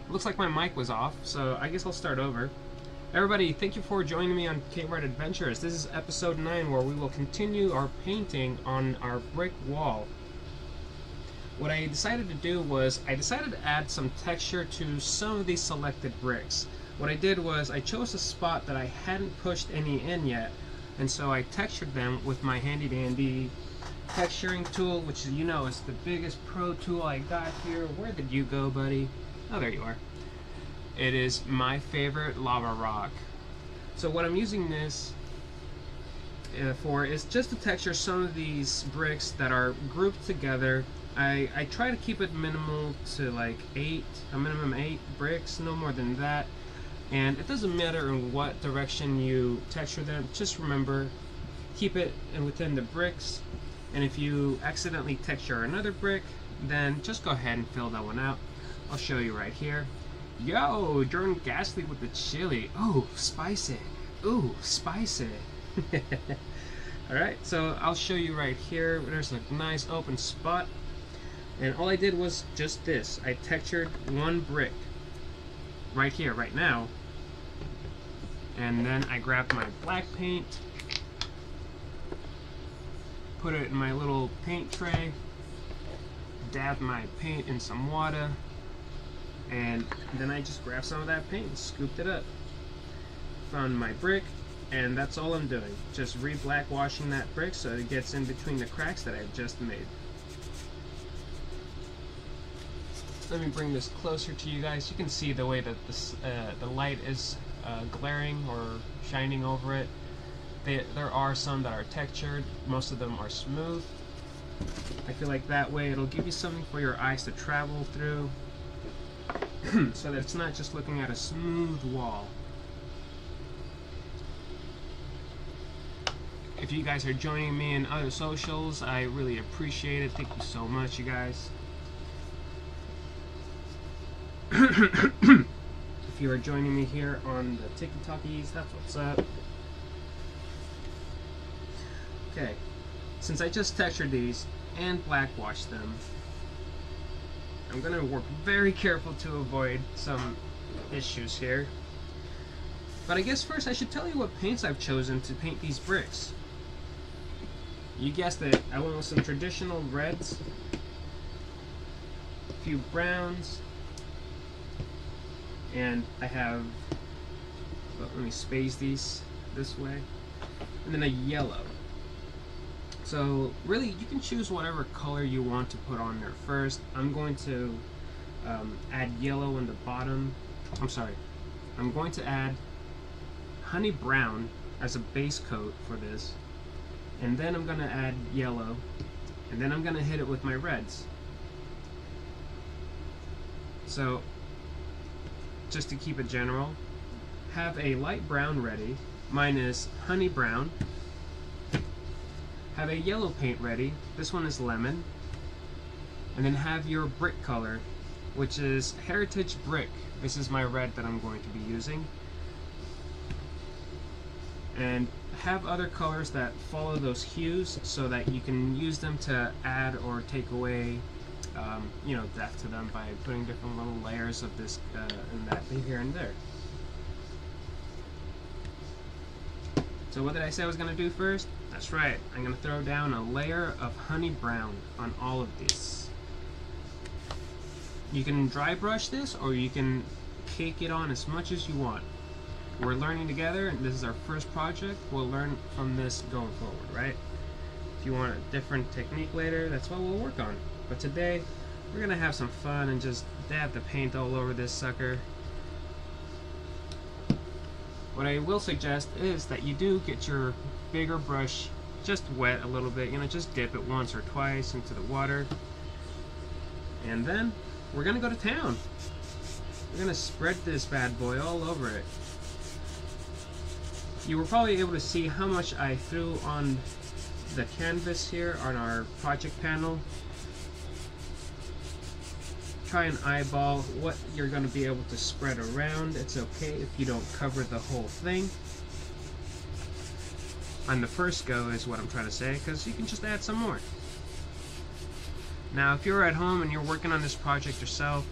Looks like my mic was off, so I guess I'll start over. Everybody, thank you for joining me on Cavemann Adventures. This is episode 9, where we will continue our painting on our brick wall. What I decided to do was, I decided to add some texture to some of these selected bricks. What I did was, I chose a spot that I hadn't pushed any in yet, and so I textured them with my handy dandy texturing tool, which you know is the biggest pro tool I got here. Where did you go, buddy? Oh, there you are. It is my favorite lava rock. So what I'm using this for is just to texture some of these bricks that are grouped together. I try to keep it minimal to like a minimum 8 bricks, no more than that. And it doesn't matter in what direction you texture them, just remember, keep it within the bricks. And if you accidentally texture another brick, then just go ahead and fill that one out. I'll show you right here. Yo, Jordan Ghastly with the chili. Oh, spicy. Ooh, spicy. Alright, so I'll show you right here. There's a nice open spot. And all I did was just this. I textured one brick right here, right now. And then I grabbed my black paint, put it in my little paint tray, dabbed my paint in some water, and then I just grabbed some of that paint and scooped it up. Found my brick, and that's all I'm doing. Just re-blackwashing that brick so it gets in between the cracks that I've just made. Let me bring this closer to you guys. You can see the way that this, the light is glaring or shining over it. There are some that are textured. Most of them are smooth. I feel like that way it'll give you something for your eyes to travel through so that it's not just looking at a smooth wall. If you guys are joining me in other socials, I really appreciate it. Thank you so much, you guys. If you are joining me here on the TikTokies, that's what's up. Okay, since I just textured these and blackwashed them, I'm going to work very careful to avoid some issues here. But I guess first I should tell you what paints I've chosen to paint these bricks. You guessed it, I went with some traditional reds, a few browns, and I have, well, let me space these this way, and then a yellow. So really, you can choose whatever color you want to put on there first. I'm going to add yellow in the bottom. I'm going to add honey brown as a base coat for this, and then I'm going to add yellow, and then I'm going to hit it with my reds. So just to keep it general, have a light brown ready. Mine is honey brown. Have a yellow paint ready. This one is lemon. And then have your brick color, which is Heritage Brick. This is my red that I'm going to be using. And have other colors that follow those hues so that you can use them to add or take away you know, depth to them by putting different little layers of this and that here and there. So what did I say I was going to do first? That's right, I'm going to throw down a layer of honey brown on all of these. You can dry brush this, or you can cake it on as much as you want. We're learning together, and this is our first project. We'll learn from this going forward, right? If you want a different technique later, that's what we'll work on. But today, we're going to have some fun and just dab the paint all over this sucker. What I will suggest is that you do get your bigger brush just wet a little bit, you know, just dip it once or twice into the water. And then we're going to go to town. We're going to spread this bad boy all over it. You were probably able to see how much I threw on the canvas here on our project panel. Try and eyeball what you're going to be able to spread around. It's okay if you don't cover the whole thing on the first go, is what I'm trying to say, because you can just add some more. Now if you're at home and you're working on this project yourself,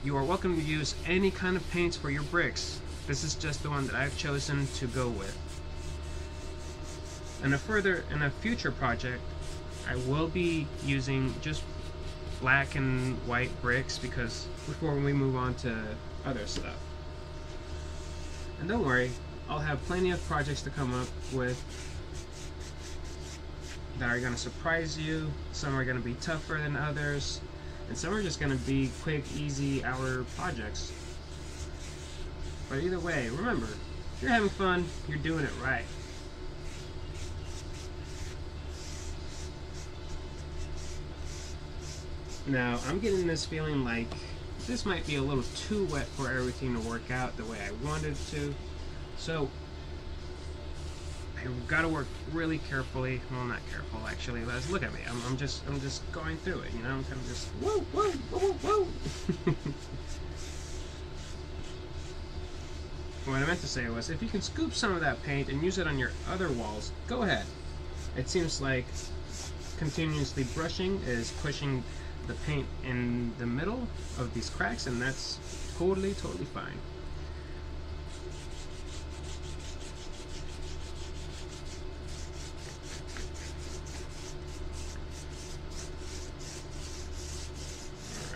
You are welcome to use any kind of paints for your bricks. This is just the one that I've chosen to go with. In a future project, I will be using just black and white bricks before we move on to other stuff. And don't worry, I'll have plenty of projects to come up with that are going to surprise you. Some are going to be tougher than others, and some are just going to be quick, easy hour projects. But either way, remember, if you're having fun, you're doing it right. Now, I'm getting this feeling like this might be a little too wet for everything to work out the way I wanted to. So, I've got to work really carefully. Well, not careful, actually. Let's look at me. I'm just going through it, you know? I'm kind of just, whoa, whoa, whoa, whoa. What I meant to say was, if you can scoop some of that paint and use it on your other walls, go ahead. It seems like continuously brushing is pushing the paint in the middle of these cracks, and that's totally fine.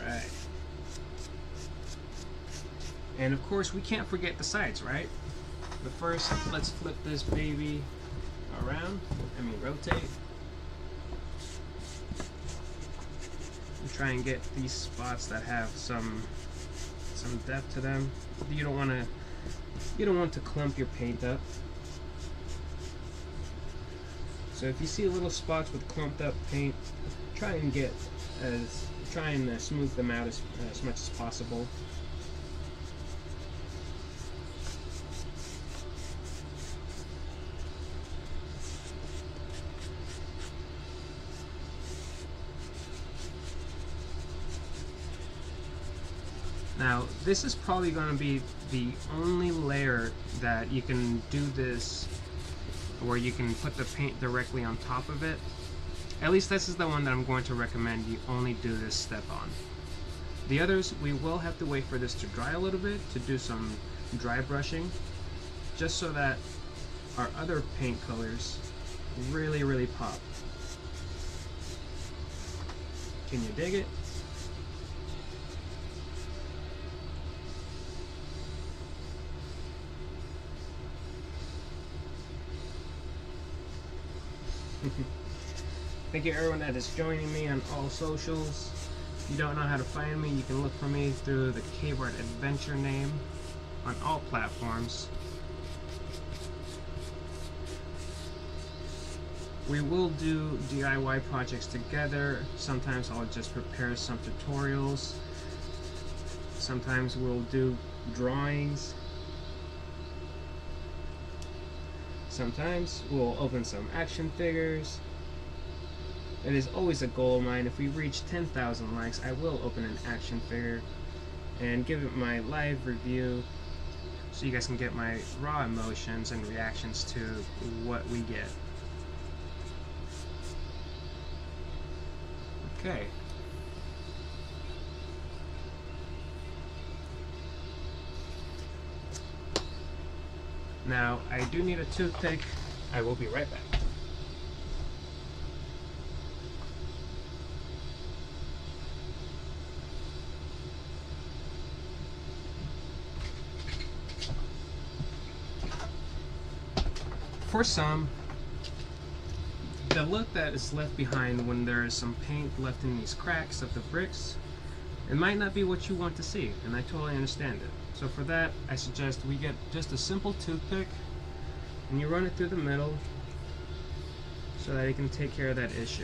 Alright. And of course, we can't forget the sides, right? But first, let's flip this baby around. Rotate. Try and get these spots that have some depth to them. You don't want to clump your paint up. So if you see little spots with clumped up paint, try and smooth them out as much as possible. Now, this is probably going to be the only layer that you can do this where you can put the paint directly on top of it. At least this is the one that I'm going to recommend you only do this step on. The others, we will have to wait for this to dry a little bit to do some dry brushing, just so that our other paint colors really pop. Can you dig it? Thank you everyone that is joining me on all socials. If you don't know how to find me, you can look for me through the Cave Art Adventure name on all platforms. We will do DIY projects together. Sometimes I'll just prepare some tutorials. Sometimes we'll do drawings. Sometimes we'll open some action figures. It is always a goal of mine. If we reach 10,000 likes, I will open an action figure and give it my live review so you guys can get my raw emotions and reactions to what we get. Okay. Now, I do need a toothpick. I will be right back. For some, the look that is left behind when there is some paint left in these cracks of the bricks, it might not be what you want to see, and I totally understand it. So for that, I suggest we get just a simple toothpick and you run it through the middle so that it can take care of that issue.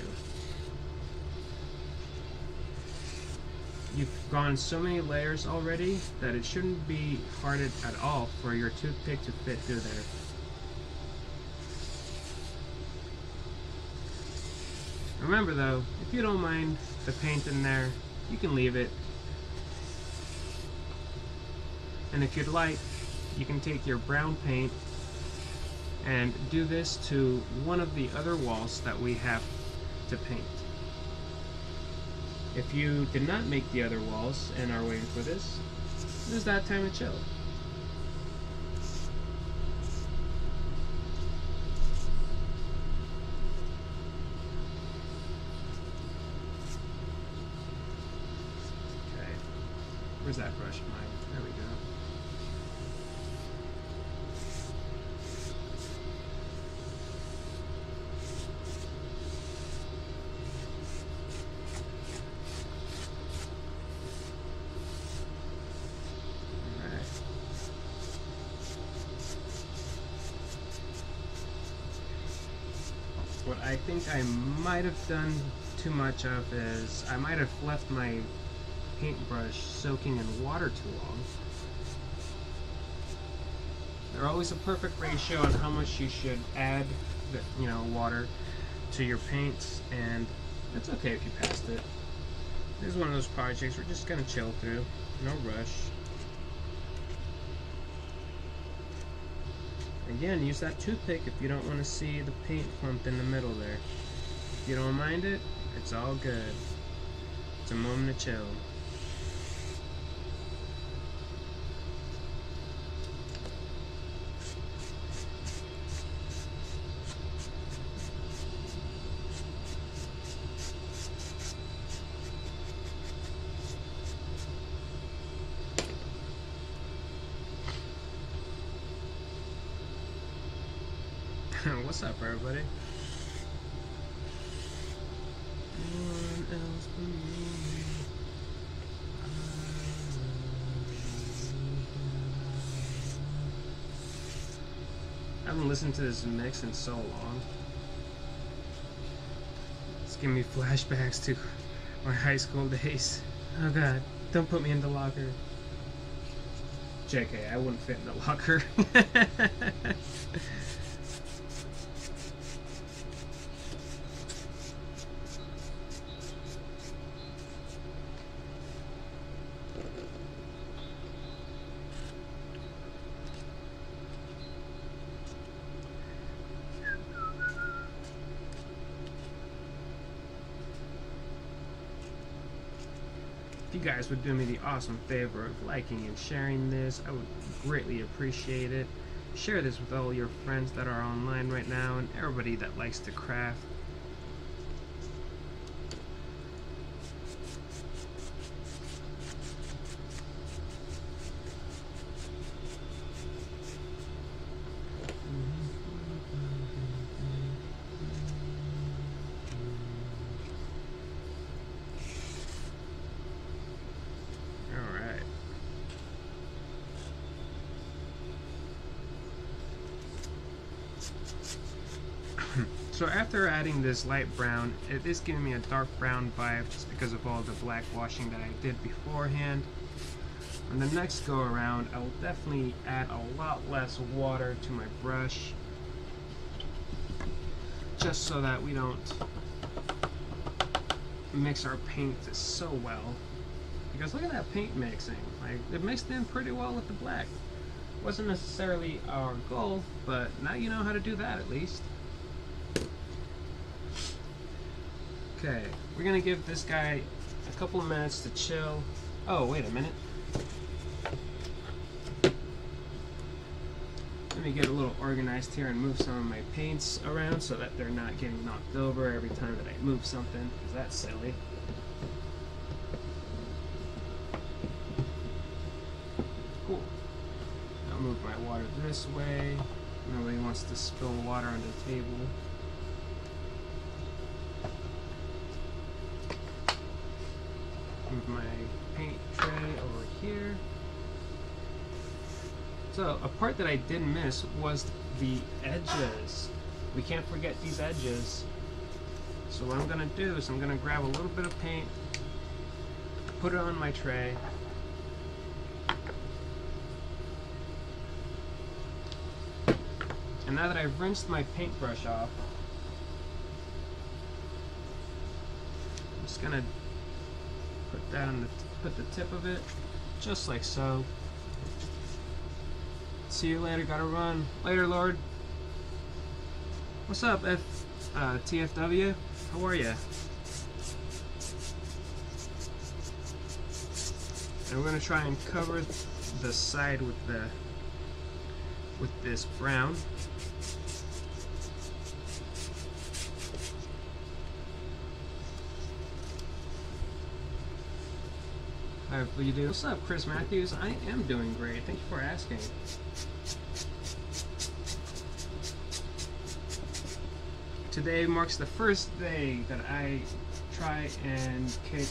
You've gone so many layers already that it shouldn't be hard at all for your toothpick to fit through there. Remember though, if you don't mind the paint in there, you can leave it. And if you'd like, you can take your brown paint and do this to one of the other walls that we have to paint. If you did not make the other walls and are waiting for this, it is that time to chill. Okay, where's that brush of mine? There we go. What I think I might have done too much of is I might have left my paintbrush soaking in water too long. They're always a perfect ratio on how much you should add, water to your paints, and it's okay if you passed it. This is one of those projects we're just gonna chill through, no rush. Again, use that toothpick if you don't want to see the paint clumped in the middle there. If you don't mind it, it's all good. It's a moment to chill. What's up, everybody? I haven't listened to this mix in so long. It's giving me flashbacks to my high school days. Oh god, don't put me in the locker. JK, I wouldn't fit in the locker. If you guys would do me the awesome favor of liking and sharing this, I would greatly appreciate it. Share this with all your friends that are online right now and everybody that likes to craft. So after adding this light brown, it is giving me a dark brown vibe just because of all the black washing that I did beforehand. On the next go around, I will definitely add a lot less water to my brush, just so that we don't mix our paint so well. Because look at that paint mixing, like it mixed in pretty well with the black. Wasn't necessarily our goal, but now you know how to do that at least. Okay, we're gonna give this guy a couple of minutes to chill. Oh, wait a minute. Let me get a little organized here and move some of my paints around so that they're not getting knocked over every time that I move something, because that's silly. Cool. I'll move my water this way. Nobody wants to spill water on the table. Move my paint tray over here. So a part that I did miss was the edges. We can't forget these edges. So what I'm gonna do is I'm gonna grab a little bit of paint, put it on my tray, and now that I've rinsed my paintbrush off, I'm just gonna put that on put the tip of it, just like so. See you later, gotta run. Later, Lord. What's up, TFW? How are ya? And we're going to try and cover the side with this brown. Alright, what you do? What's up, Chris Matthews? I am doing great. Thank you for asking. Today marks the first day that I try and kick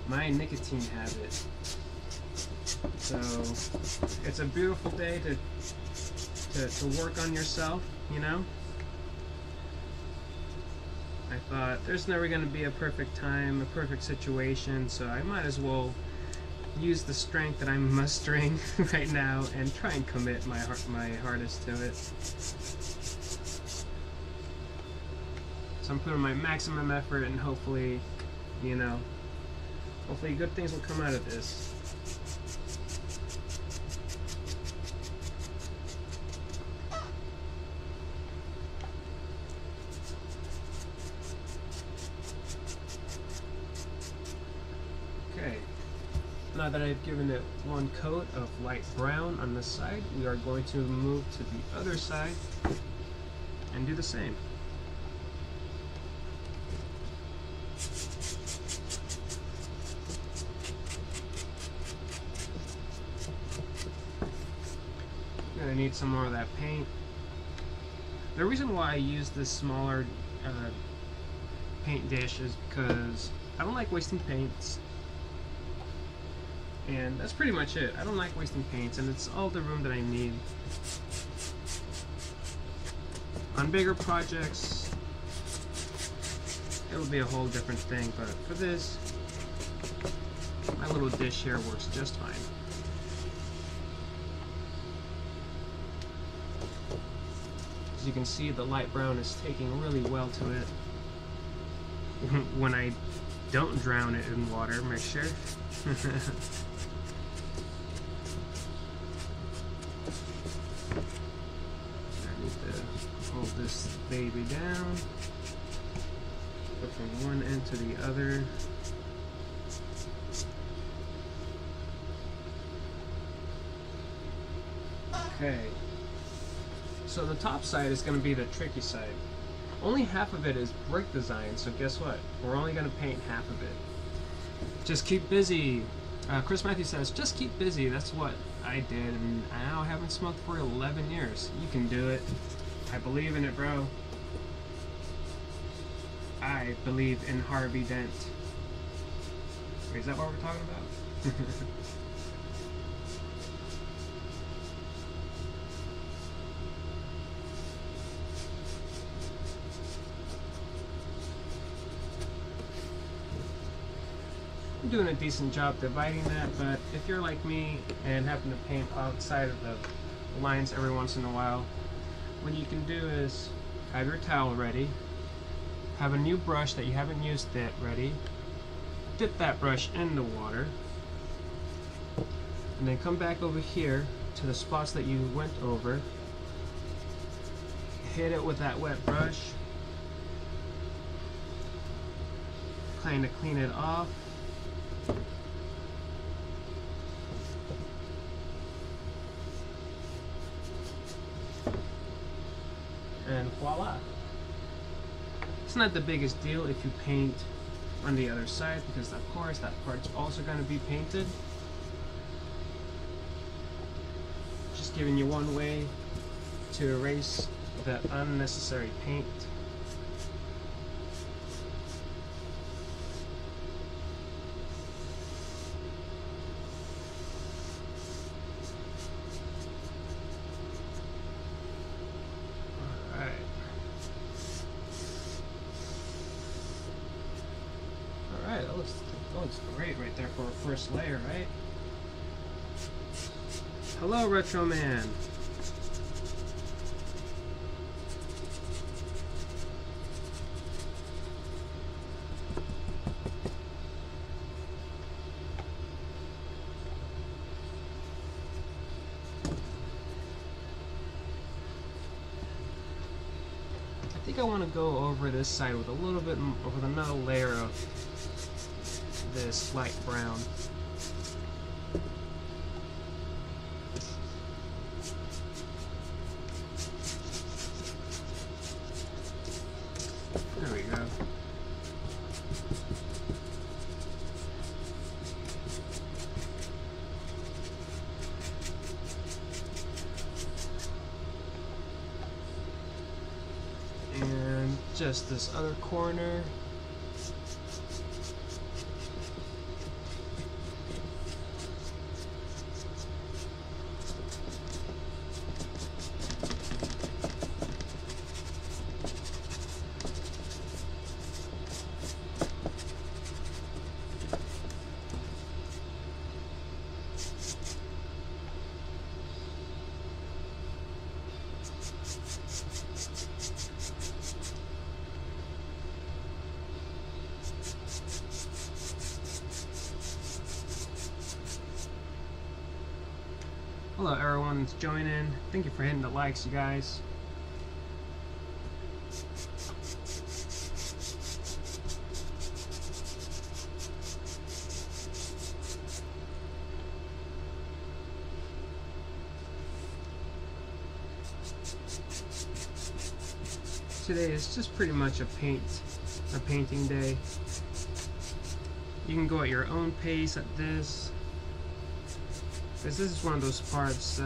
my nicotine habit. So it's a beautiful day to work on yourself, you know? I thought there's never going to be a perfect time, a perfect situation, so I might as well use the strength that I'm mustering right now and try and commit my hardest to it. So I'm putting my maximum effort, and hopefully, you know, hopefully good things will come out of this. Okay, now that I've given it one coat of light brown on this side, we are going to move to the other side and do the same. I need some more of that paint. The reason why I use this smaller paint dish is because I don't like wasting paints, and that's pretty much it. I don't like wasting paints, and it's all the room that I need. On bigger projects, it'll be a whole different thing, but for this, my little dish here works just fine. As you can see, the light brown is taking really well to it. When I don't drown it in water, make sure. I need to hold this baby down. Go from one end to the other. Okay. So the top side is going to be the tricky side. Only half of it is brick design, so guess what? We're only going to paint half of it. Just keep busy. Chris Matthews says, just keep busy. That's what I did, and now I haven't smoked for 11 years. You can do it. I believe in it, bro. I believe in Harvey Dent. Wait, is that what we're talking about? I'm doing a decent job dividing that, but if you're like me and happen to paint outside of the lines every once in a while, what you can do is have your towel ready, have a new brush that you haven't used yet ready, dip that brush in the water, and then come back over here to the spots that you went over, hit it with that wet brush, kind of clean it off. And voila. It's not the biggest deal if you paint on the other side, because of course that part's also going to be painted. Just giving you one way to erase the unnecessary paint. That looks great right there for a first layer, right? Hello, Retro Man. I think I want to go over this side with a little bit, with another layer of this light brown. adjust this other corner. Hello everyone that's joining. Thank you for hitting the likes, you guys. Today is just pretty much a painting day. You can go at your own pace at this. Because this is one of those parts,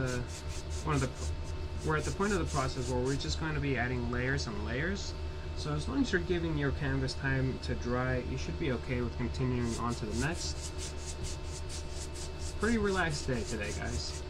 we're at the point of the process where we're just going to be adding layers and layers. So as long as you're giving your canvas time to dry, you should be okay with continuing on to the next. Pretty relaxed day today, guys.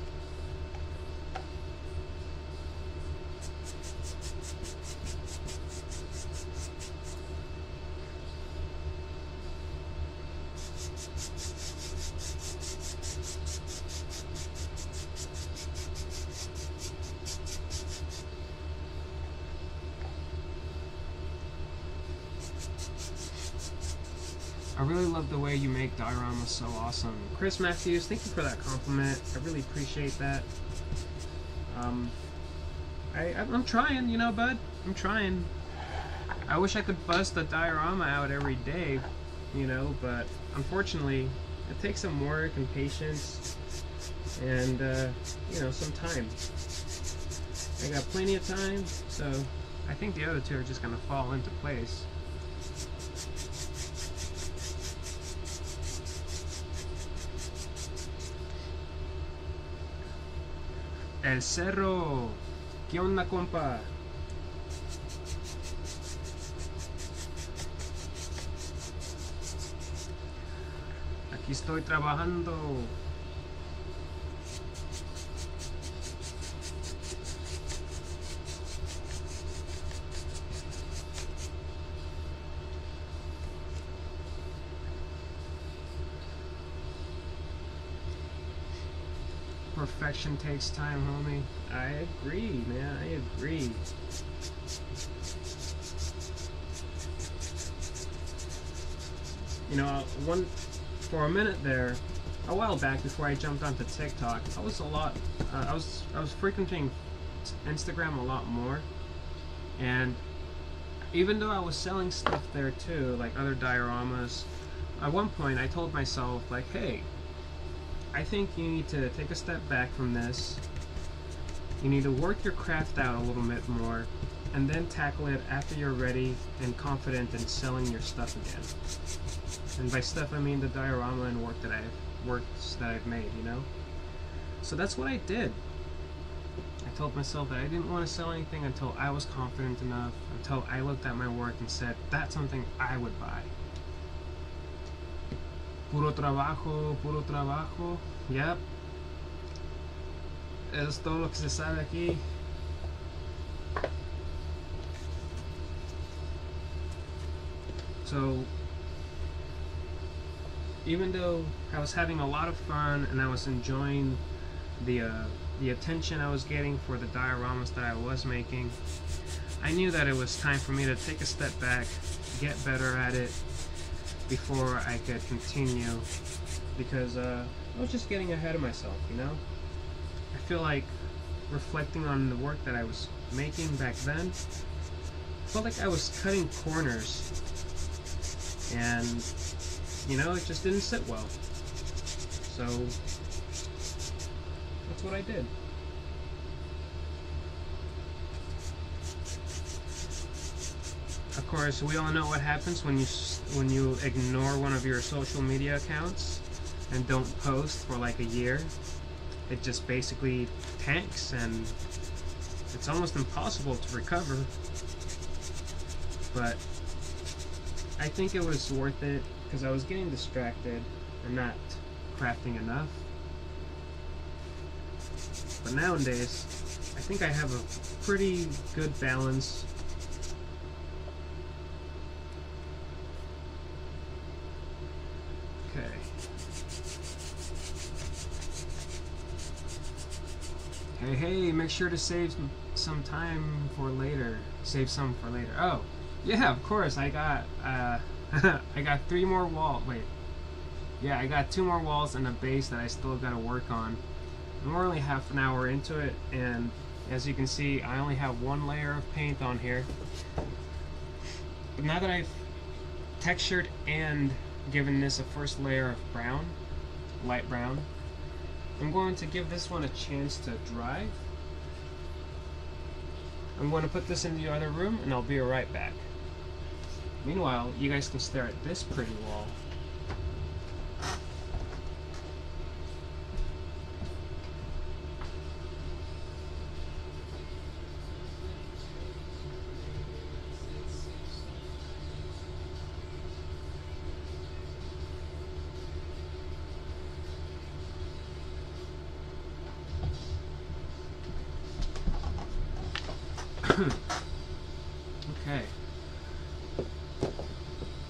I really love the way you make dioramas so awesome. Chris Matthews, thank you for that compliment. I really appreciate that. I'm trying, you know, bud. I'm trying. I wish I could bust a diorama out every day, you know, but unfortunately, it takes some work and patience and, you know, some time. I got plenty of time, so I think the other two are just gonna fall into place. El Cerro, ¿qué onda, compa? Aquí estoy trabajando. Perfection takes time, homie. I agree, man. I agree. You know, for a minute there, a while back before I jumped onto TikTok, I was I was frequenting Instagram a lot more, and even though I was selling stuff there too, like other dioramas, at one point I told myself, like, hey, I think you need to take a step back from this. You need to work your craft out a little bit more, and then tackle it after you're ready and confident in selling your stuff again. And by stuff I mean the diorama and works that I've made, you know? So that's what I did. I told myself that I didn't want to sell anything until I was confident enough, until I looked at my work and said, that's something I would buy. Puro trabajo, yep. Es todo lo que se sabe aquí. So, even though I was having a lot of fun and I was enjoying the attention I was getting for the dioramas that I was making, I knew that it was time for me to take a step back, get better at it, before I could continue, because I was just getting ahead of myself, you know? I feel like reflecting on the work that I was making back then, I felt like I was cutting corners, and, you know, it just didn't sit well. So, that's what I did. Of course, we all know what happens when you ignore one of your social media accounts and don't post for like a year. It just basically tanks, and it's almost impossible to recover. but I think it was worth it because I was getting distracted and not crafting enough. But nowadays, I think I have a pretty good balance. Okay. Hey, make sure to save some time for later. Save some for later. Oh, yeah, of course. I got I got 3 more walls. Wait. Yeah, I got 2 more walls and a base that I still got to work on. And we're only half an hour into it, and as you can see, I only have 1 layer of paint on here. But now that I've textured and given this a first layer of brown, light brown, I'm going to give this one a chance to dry. I'm going to put this in the other room, and I'll be right back. Meanwhile, you guys can stare at this pretty wall. Okay.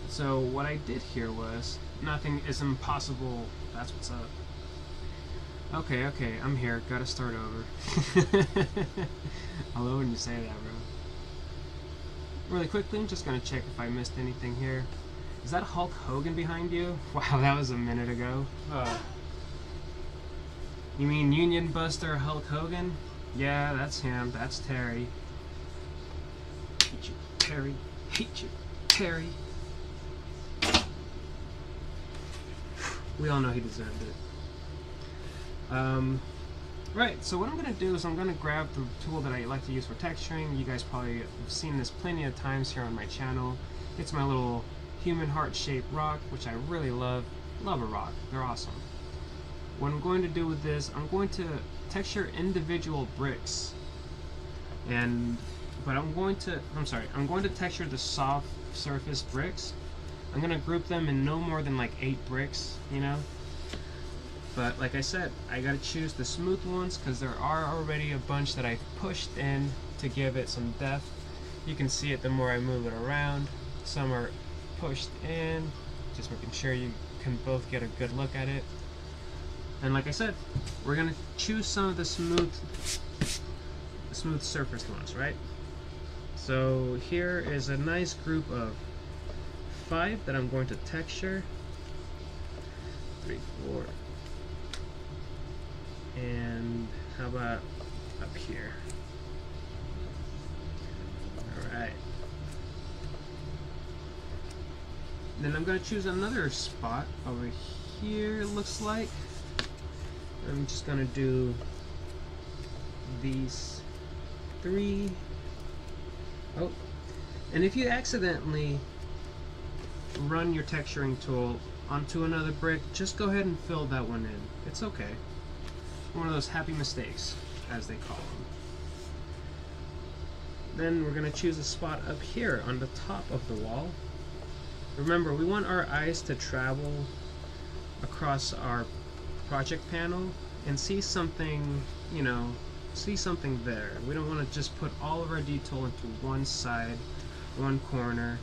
So what I did here was, nothing is impossible. That's what's up. Okay, I'm here. Gotta start over. I love when you say that, bro. Really quickly, I'm just gonna check if I missed anything here. Is that Hulk Hogan behind you? Wow, that was a minute ago. You mean Union Buster Hulk Hogan? Yeah, that's him. That's Terry. Hate you, Terry. Hate you, Terry. We all know he deserved it. Right, so what I'm going to do is I'm going to grab the tool that I like to use for texturing. You guys probably have seen this plenty of times here on my channel. It's my little human heart-shaped rock, which I really love. Love a rock. They're awesome. What I'm going to do with this, I'm going to texture individual bricks. I'm going to texture the soft surface bricks. I'm going to group them in no more than like 8 bricks, you know? But like I said, I gotta choose the smooth ones because there are already a bunch that I've pushed in to give it some depth. You can see it the more I move it around. Some are pushed in, just making sure you can both get a good look at it. And like I said, we're gonna choose some of the smooth surface ones, right? So here is a nice group of 5 that I'm going to texture. 3, 4. And how about up here? Alright. Then I'm going to choose another spot over here, it looks like. I'm just going to do these 3. Oh, and if you accidentally run your texturing tool onto another brick, just go ahead and fill that one in. It's okay. One of those happy mistakes, as they call them. Then we're going to choose a spot up here on the top of the wall. Remember, we want our eyes to travel across our project panel and see something, you know, see something there. We don't want to just put all of our detail into one side, one corner,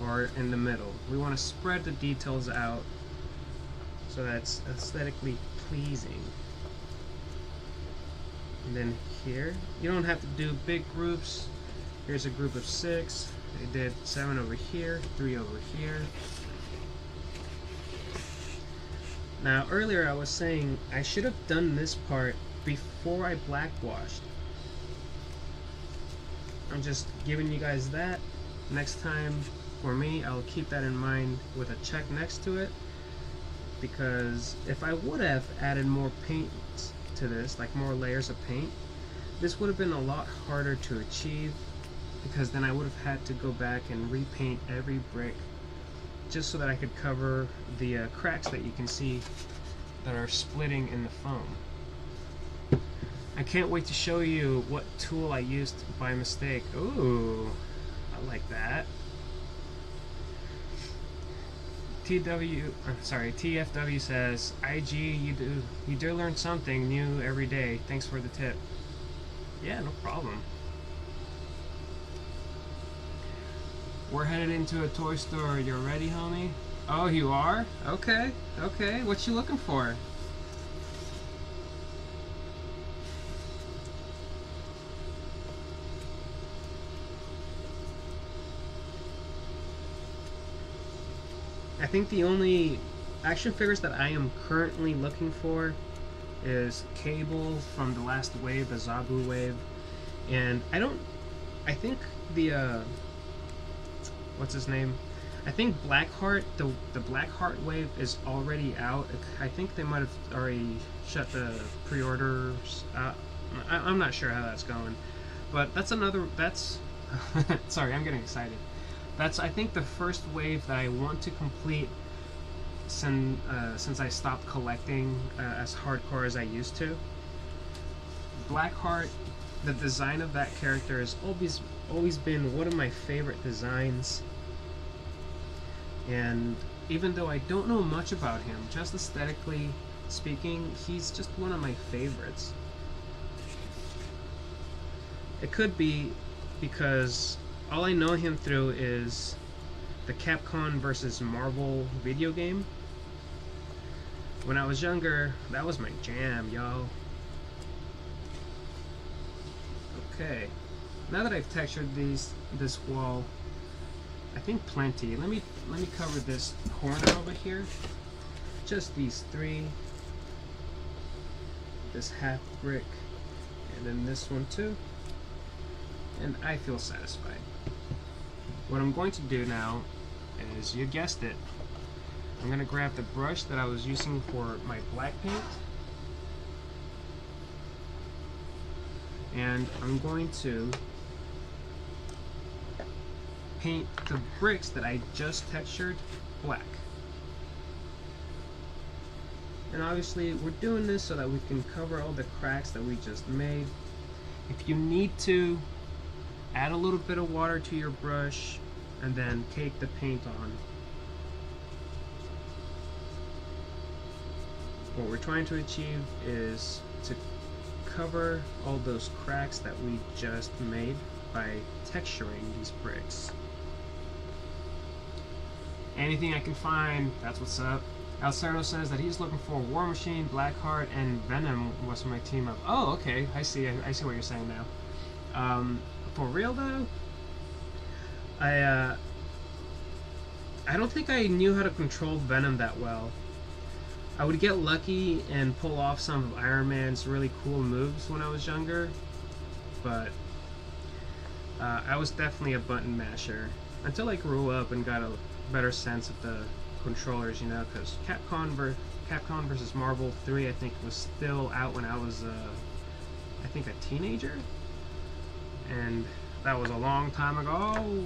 or in the middle. We want to spread the details out so that's aesthetically pleasing. And then here, you don't have to do big groups. Here's a group of 6. I did 7 over here, 3 over here. Now earlier I was saying I should have done this part before I blackwashed. I'm just giving you guys that. Next time, for me, I'll keep that in mind with a check next to it, because if I would have added more paint to this, like more layers of paint, this would have been a lot harder to achieve, because then I would have had to go back and repaint every brick just so that I could cover the cracks that you can see that are splitting in the foam. I can't wait to show you what tool I used by mistake. Ooh, I like that. TFW says, IG, you do learn something new every day. Thanks for the tip. Yeah, no problem. We're headed into a toy store. You're ready, homie? Oh, you are? Okay, okay. What you looking for? I think the only action figures that I am currently looking for is Cable from the last wave, the Zabu wave, and I think the what's his name? I think Blackheart, the Blackheart wave is already out. I think they might have already shut the pre-orders out. I'm not sure how that's going, but that's sorry, I'm getting excited. That's, I think, the first wave that I want to complete since I stopped collecting as hardcore as I used to. Blackheart, the design of that character has always been one of my favorite designs, and even though I don't know much about him, just aesthetically speaking, he's just one of my favorites. It could be because all I know him through is the Capcom versus Marvel video game. When I was younger, that was my jam, yo. Okay, now that I've textured this wall, I think plenty. Let me cover this corner over here. Just these three. This half brick, and then this one too. And I feel satisfied. What I'm going to do now is, you guessed it, I'm going to grab the brush that I was using for my black paint, and I'm going to paint the bricks that I just textured black. And obviously we're doing this so that we can cover all the cracks that we just made. If you need to, add a little bit of water to your brush and then cake the paint on. What we're trying to achieve is to cover all those cracks that we just made by texturing these bricks. Anything I can find, that's what's up. Alcerdo says that he's looking for War Machine, Blackheart, and Venom was my team up. Oh, okay, I see what you're saying now. For real though, I don't think I knew how to control Venom that well. I would get lucky and pull off some of Iron Man's really cool moves when I was younger, but I was definitely a button masher until I grew up and got a better sense of the controllers, you know, because Capcom versus Marvel 3, I think, was still out when I was, I think, a teenager, and that was a long time ago.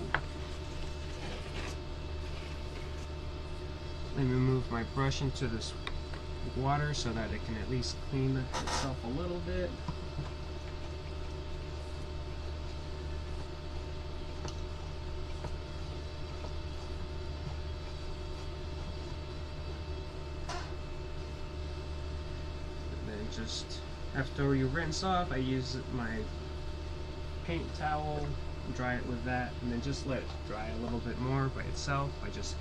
Let me move my brush into this water so that it can at least clean itself a little bit. Just after you rinse off, I use my paint towel, dry it with that, and then just let it dry a little bit more by itself by just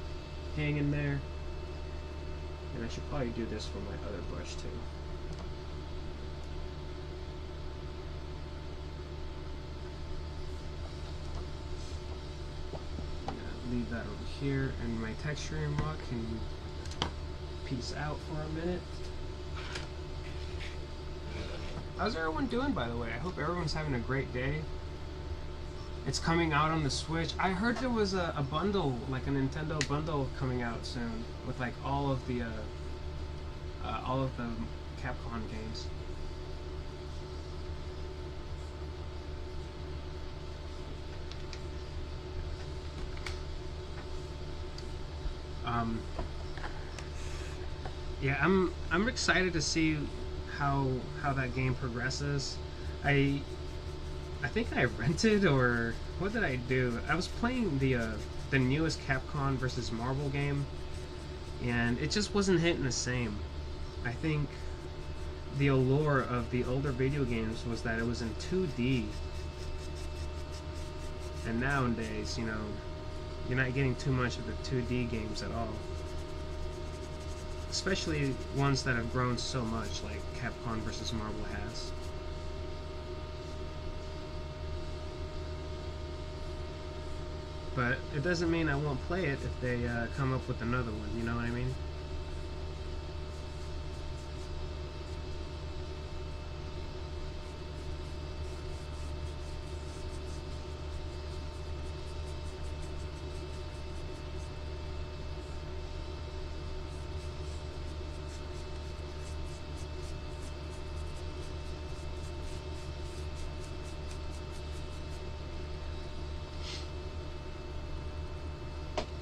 hanging there. And I should probably do this for my other brush too. Leave that over here, and my texturing rock can peace out for a minute. How's everyone doing, by the way? I hope everyone's having a great day. It's coming out on the Switch. I heard there was a bundle, like a Nintendo bundle coming out soon with like all of the Capcom games. Yeah, I'm excited to see how that game progresses. I think I rented, or what did I do? I was playing the newest Capcom versus Marvel game, and it just wasn't hitting the same. I think the allure of the older video games was that it was in 2D, and nowadays, you know, you're not getting too much of the 2D games at all. Especially ones that have grown so much, like Capcom versus Marvel has. But it doesn't mean I won't play it if they come up with another one, you know what I mean?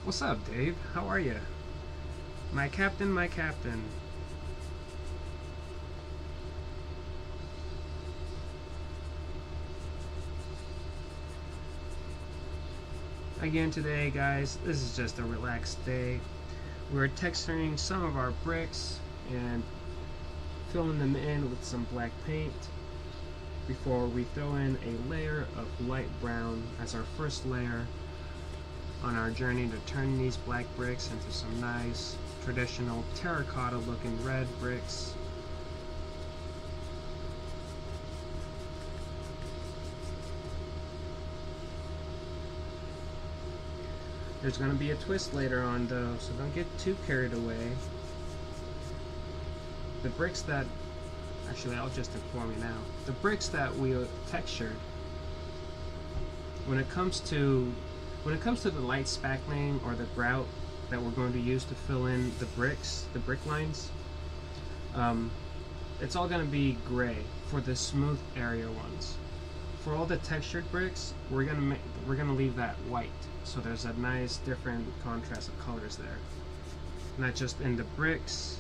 What's up, Dave? How are you? My captain, my captain. Again today, guys, this is just a relaxed day. We're texturing some of our bricks and filling them in with some black paint before we throw in a layer of light brown as our first layer on our journey to turn these black bricks into some nice traditional terracotta looking red bricks. There's going to be a twist later on though, so don't get too carried away. The bricks that, actually I'll just inform you now, the bricks that we textured, when it comes to the light spackling or the grout that we're going to use to fill in the bricks, the brick lines, it's all going to be gray for the smooth area ones. For all the textured bricks, we're gonna leave that white, so there's a nice different contrast of colors there, not just in the bricks,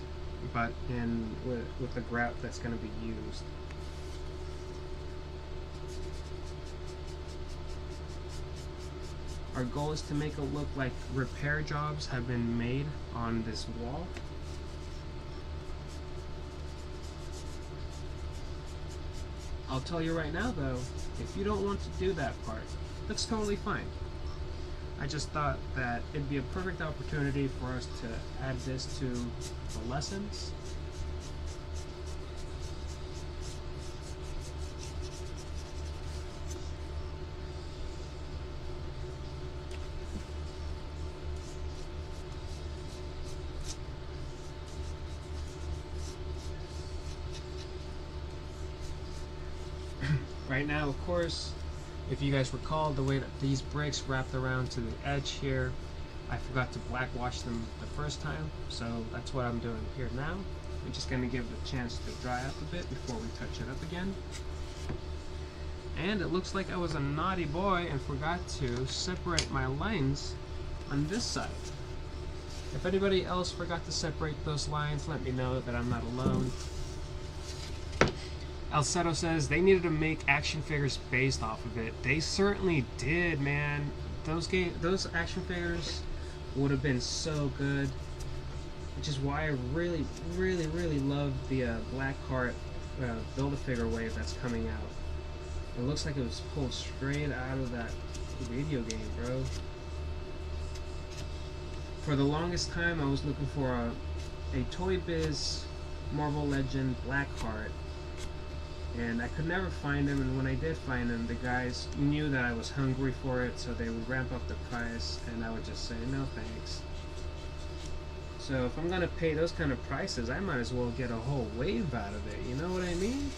but in with the grout that's going to be used. Our goal is to make it look like repair jobs have been made on this wall. I'll tell you right now though, if you don't want to do that part, that's totally fine. I just thought that it'd be a perfect opportunity for us to add this to the lessons. Right now, of course, if you guys recall, the way that these bricks wrapped around to the edge here, I forgot to black wash them the first time, so that's what I'm doing here now. I'm just going to give it a chance to dry up a bit before we touch it up again. And it looks like I was a naughty boy and forgot to separate my lines on this side. If anybody else forgot to separate those lines, let me know that I'm not alone. Alceto says they needed to make action figures based off of it. They certainly did, man. Those action figures would have been so good, which is why I really love the Blackheart Build-A-Figure wave that's coming out. It looks like it was pulled straight out of that video game, bro. For the longest time, I was looking for a Toy Biz Marvel Legend Blackheart, and I could never find them, and when I did find them, the guys knew that I was hungry for it, so they would ramp up the price, and I would just say, no thanks. So if I'm gonna pay those kind of prices, I might as well get a whole wave out of it, you know what I mean?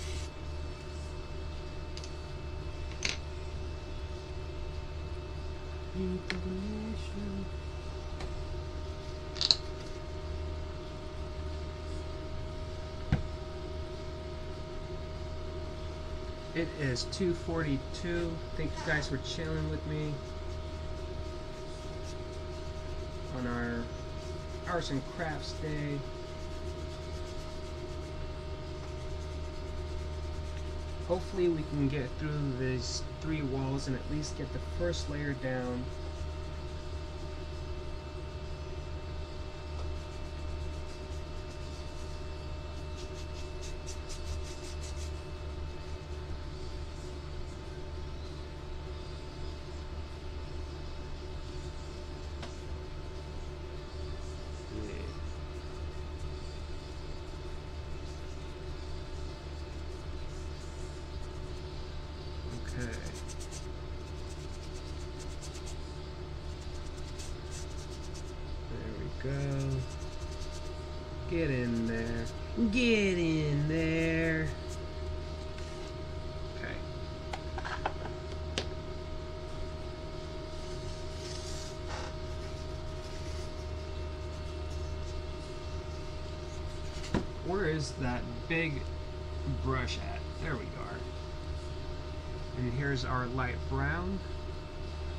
It is 2:42. Thank you guys for chilling with me on our Arts and Crafts Day. hopefully we can get through these 3 walls and at least get the first layer down. Go. Get in there. Get in there. Okay. Where is that big brush at? There we are. And here's our light brown.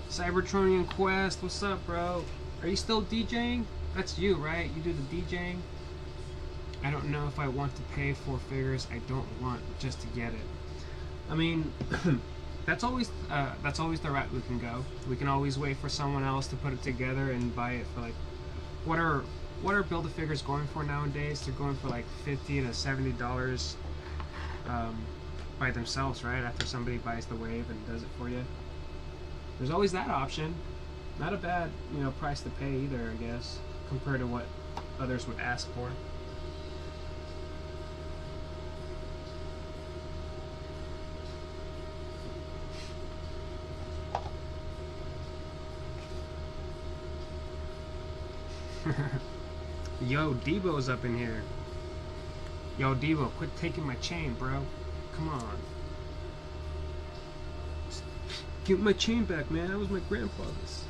Cybertronian Quest, what's up, bro? Are you still DJing? That's you, right? You do the DJing? I don't know if I want to pay 4 figures. I don't want just to get it. I mean, that's always the route we can go. We can always wait for someone else to put it together and buy it for like, what are Build-A-Figures going for nowadays? They're going for like $50 to $70 by themselves, right? After somebody buys the wave and does it for you. There's always that option. Not a bad, price to pay either, I guess, compared to what others would ask for. Yo, Debo's up in here. Yo, Debo, quit taking my chain, bro. Come on. Give my chain back, man. That was my grandfather's.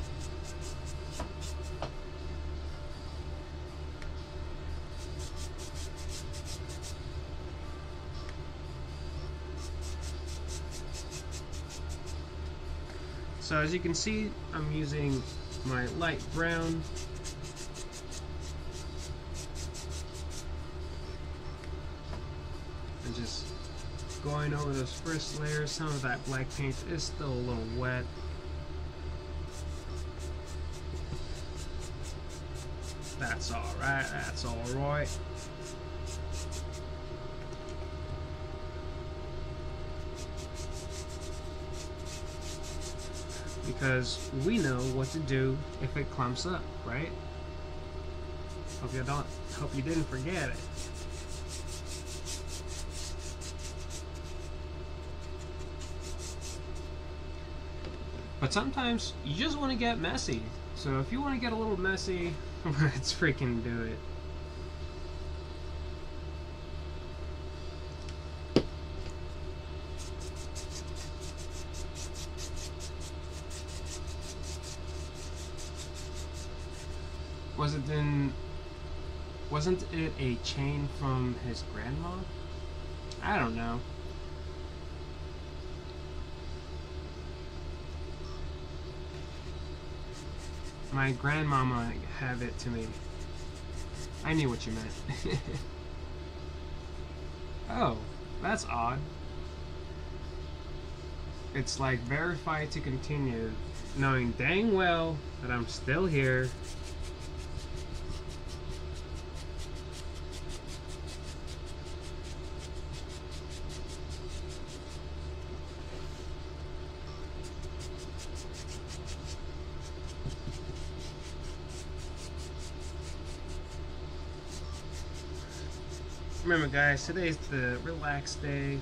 So as you can see, I'm using my light brown. And just going over those first layers. Some of that black paint is still a little wet. That's alright, that's alright. Because we know what to do if it clumps up, right? Hope you didn't forget it. But sometimes you just want to get messy. So if you want to get a little messy, let's freaking do it. Wasn't it a chain from his grandma? I don't know. My grandmama had it to me. I knew what you meant. Oh, that's odd. It's like verify to continue, knowing dang well that I'm still here. Remember guys, today's the relaxed day.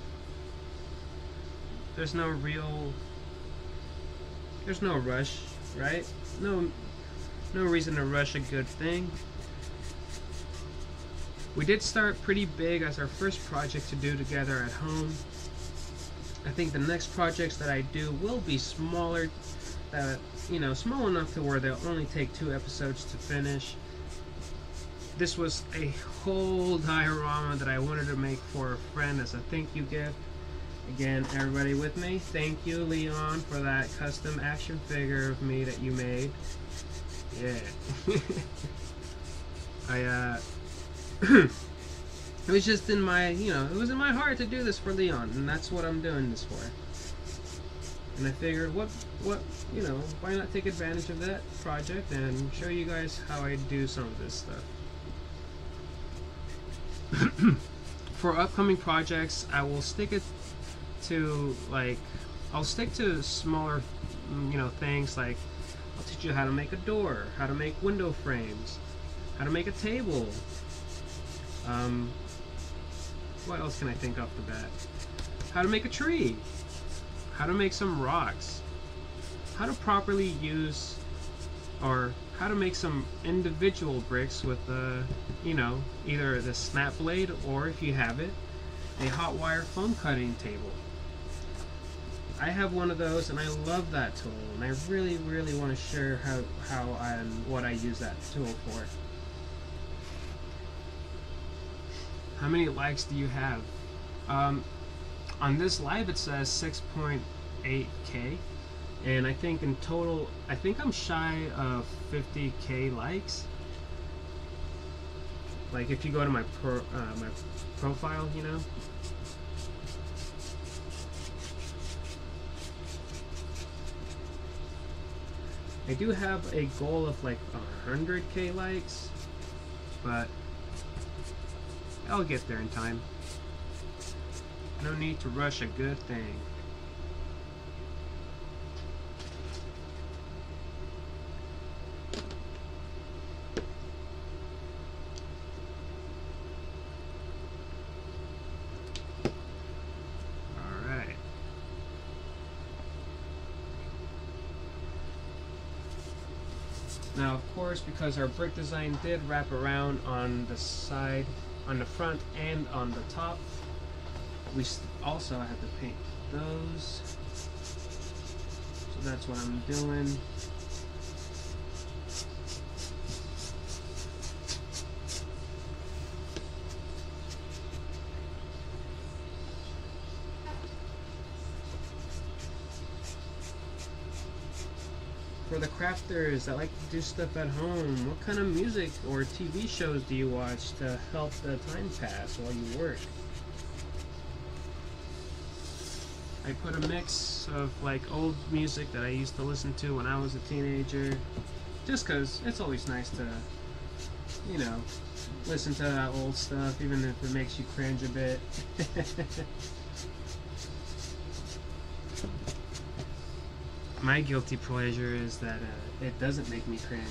There's no rush, right? No reason to rush a good thing. We did start pretty big as our first project to do together at home. I think the next projects that I do will be smaller, small enough to where they'll only take 2 episodes to finish. This was a whole diorama that I wanted to make for a friend as a thank you gift. Again, everybody with me, thank you, Leon, for that custom action figure of me that you made. Yeah. It was just in my, it was in my heart to do this for Leon, and that's what I'm doing this for. And I figured, why not take advantage of that project and show you guys how I do some of this stuff. For upcoming projects, I will stick it to, I'll stick to smaller, things like, I'll teach you how to make a door, how to make window frames, how to make a table. What else can I think off the bat? How to make a tree, how to make some rocks, how to properly use, or how to make some individual bricks with either the snap blade, or if you have it, a hot wire foam cutting table. I have one of those and I love that tool, and I really want to share what I use that tool for. How many likes do you have? On this live it says 6.8k, and I think in total, I think I'm shy of 50k likes. Like if you go to my my profile, I do have a goal of like 100k likes, but I'll get there in time. No need to rush a good thing. Alright. Now, of course, because our brick design did wrap around on the side, on the front, and on the top, we also have to paint those. So that's what I'm doing. For the crafters that like to do stuff at home, what kind of music or TV shows do you watch to help the time pass while you work? I put a mix of like old music that I used to listen to when I was a teenager, just cause it's always nice to, listen to that old stuff, even if it makes you cringe a bit. My guilty pleasure is that it doesn't make me cringe.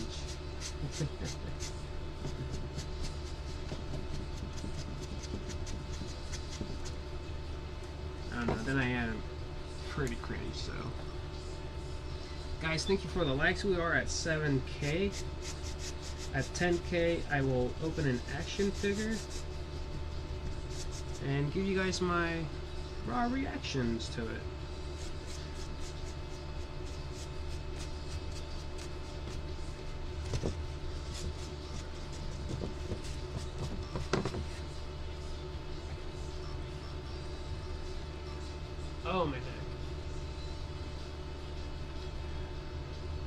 I don't know, then I am pretty cringe, so. Guys, thank you for the likes. We are at 7k. At 10k, I will open an action figure and give you guys my raw reactions to it. Oh my neck.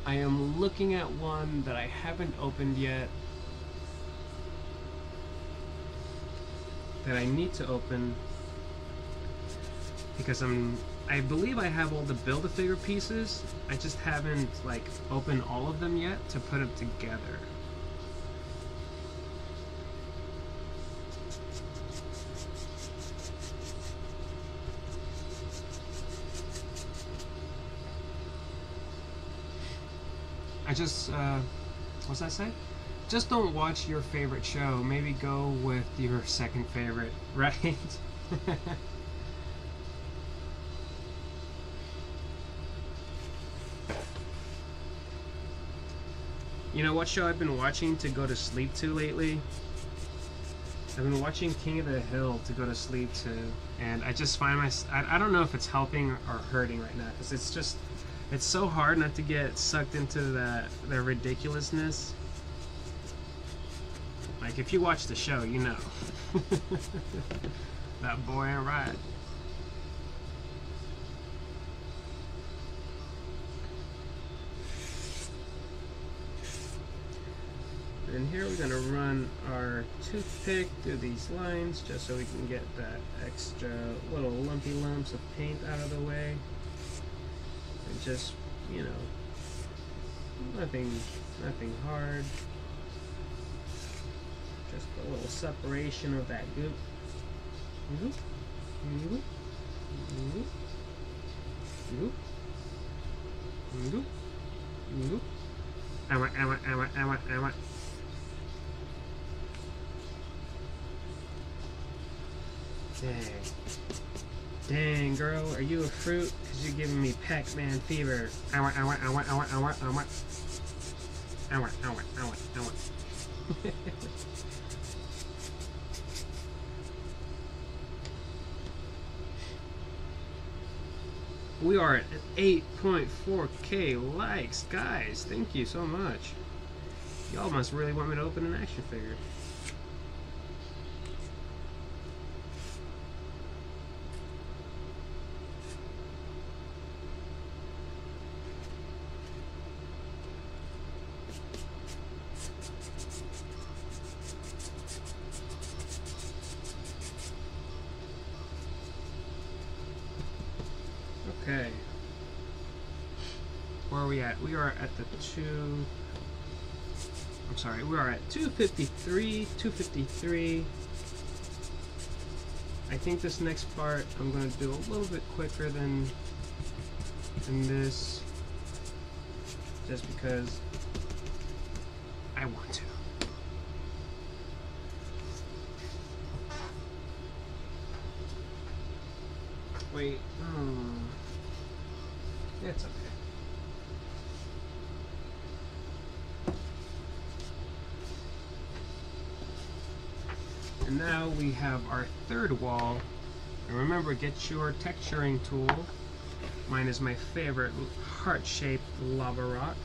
I am looking at one that I haven't opened yet, that I need to open, because I believe I have all the Build-A-Figure pieces. I just haven't like opened all of them yet to put them together. What's that say? Just don't watch your favorite show. Maybe go with your second favorite, right? You know what show I've been watching to go to sleep to lately? I've been watching King of the Hill to go to sleep to, and I just find I don't know if it's helping or hurting right now, because it's so hard not to get sucked into the ridiculousness. Like, if you watch the show, you know. That boy ain't right. And here we're going to run our toothpick through these lines just so we can get that extra little lumpy lumps of paint out of the way. And just, you know, nothing hard. Just a little separation of that goop. Goop, goop, goop, goop, goop, goop. Ow. Dang, girl, are you a fruit? Cause you're giving me Pac-Man fever. Ow. We are at 8.4K likes, guys. Thank you so much. Y'all must really want me to open an action figure. Okay. Where are we at? We are at the we are at 253. I think this next part I'm going to do a little bit quicker than this, just because I want to. Wait, it's okay. And now we have our third wall. And remember, get your texturing tool. Mine is my favorite heart-shaped lava rock.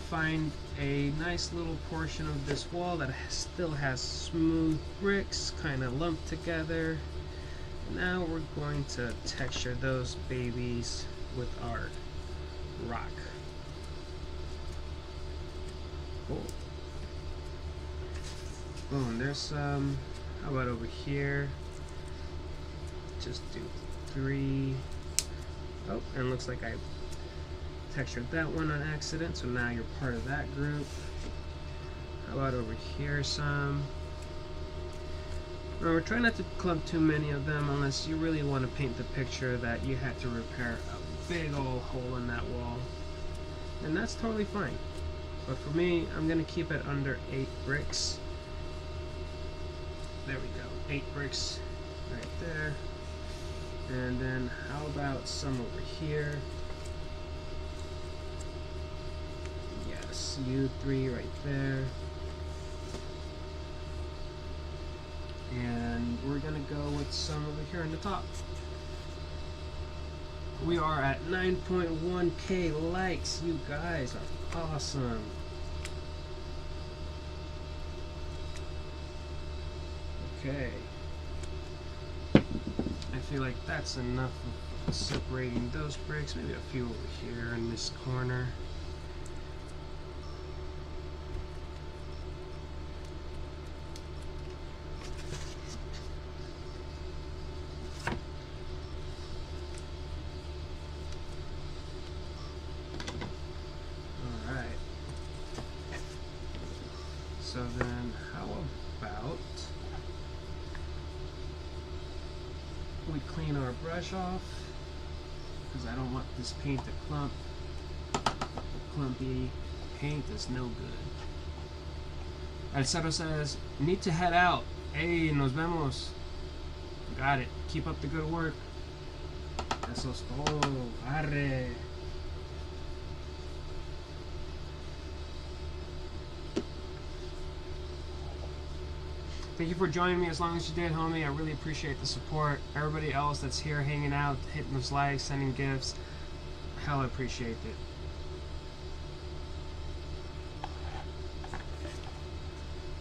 Find a nice little portion of this wall that still has smooth bricks, kind of lumped together. Now we're going to texture those babies with our rock. Cool. Boom, there's some. How about over here? Just do 3. Oh, and looks like I textured that one on accident, so now you're part of that group. How about over here some? Remember, try not to clump too many of them unless you really want to paint the picture that you had to repair a big old hole in that wall. And that's totally fine. But for me, I'm going to keep it under 8 bricks. There we go, 8 bricks right there. And then how about some over here? Yes, you 3 right there. And we're gonna go with some over here on the top. We are at 9.1K likes. You guys are awesome. Okay. I feel like that's enough of separating those bricks. Maybe a few over here in this corner. So then how about we clean our brush off, because I don't want this paint to clump. Clumpy paint is no good. Alcero says, need to head out. Hey, nos vemos. Got it. Keep up the good work. Eso es todo. Arre. Thank you for joining me as long as you did, homie. I really appreciate the support. Everybody else that's here hanging out, hitting those likes, sending gifts, hell, I appreciate it.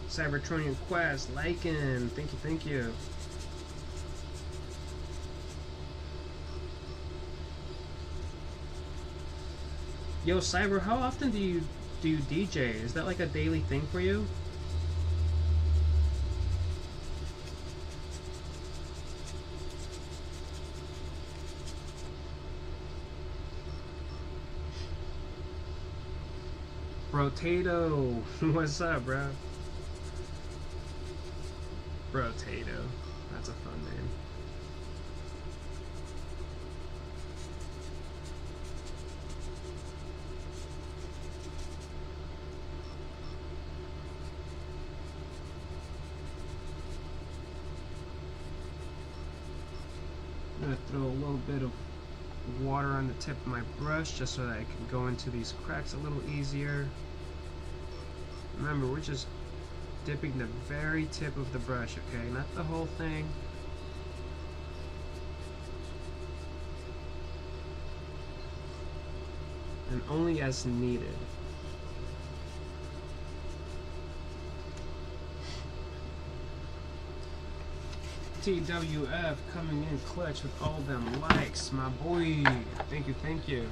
Cybertronian Quest, liking. Thank you, thank you. Yo, Cyber, how often do you do you DJ? Is that like a daily thing for you? Brotato, what's up, bro? Brotato, that's a fun name. I'm gonna throw a little bit of water on the tip of my brush just so that I can go into these cracks a little easier. Remember, we're just dipping the very tip of the brush, okay? Not the whole thing. And only as needed. TWF coming in clutch with all them likes, my boy. Thank you, thank you.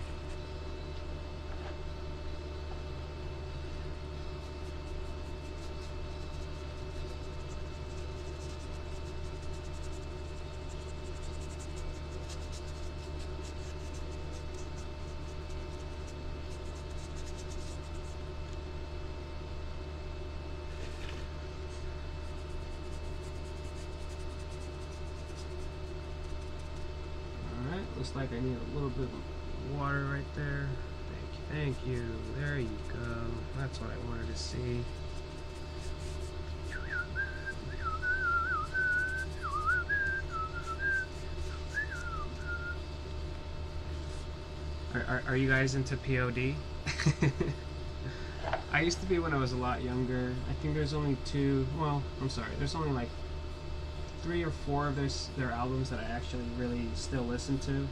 Looks like I need a little bit of water right there. Thank you. There you go. That's what I wanted to see. Are you guys into POD? I used to be when I was a lot younger. I think there's only there's only like 3 or 4 of their albums that I actually really still listen to.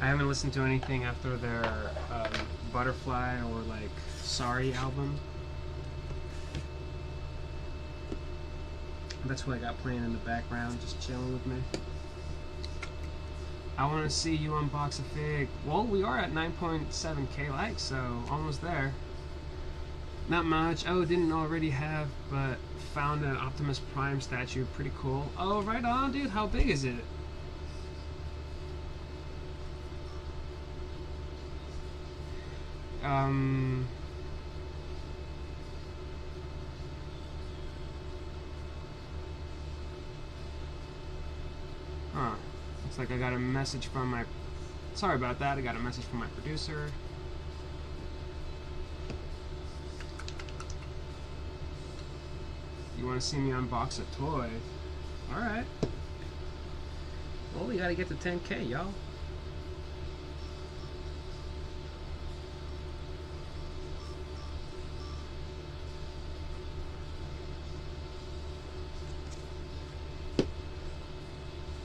I haven't listened to anything after their Butterfly or like Sorry album. That's what I got playing in the background, just chilling with me. I want to see you unbox a fig. Well, we are at 9.7k likes, so almost there. Not much. Oh, didn't already have, but found an Optimus Prime statue. Pretty cool. Oh, right on, dude. How big is it? Looks like I got a message from my... Sorry about that. I got a message from my producer. You want to see me unbox a toy? Alright. Well, we gotta get to 10k, y'all.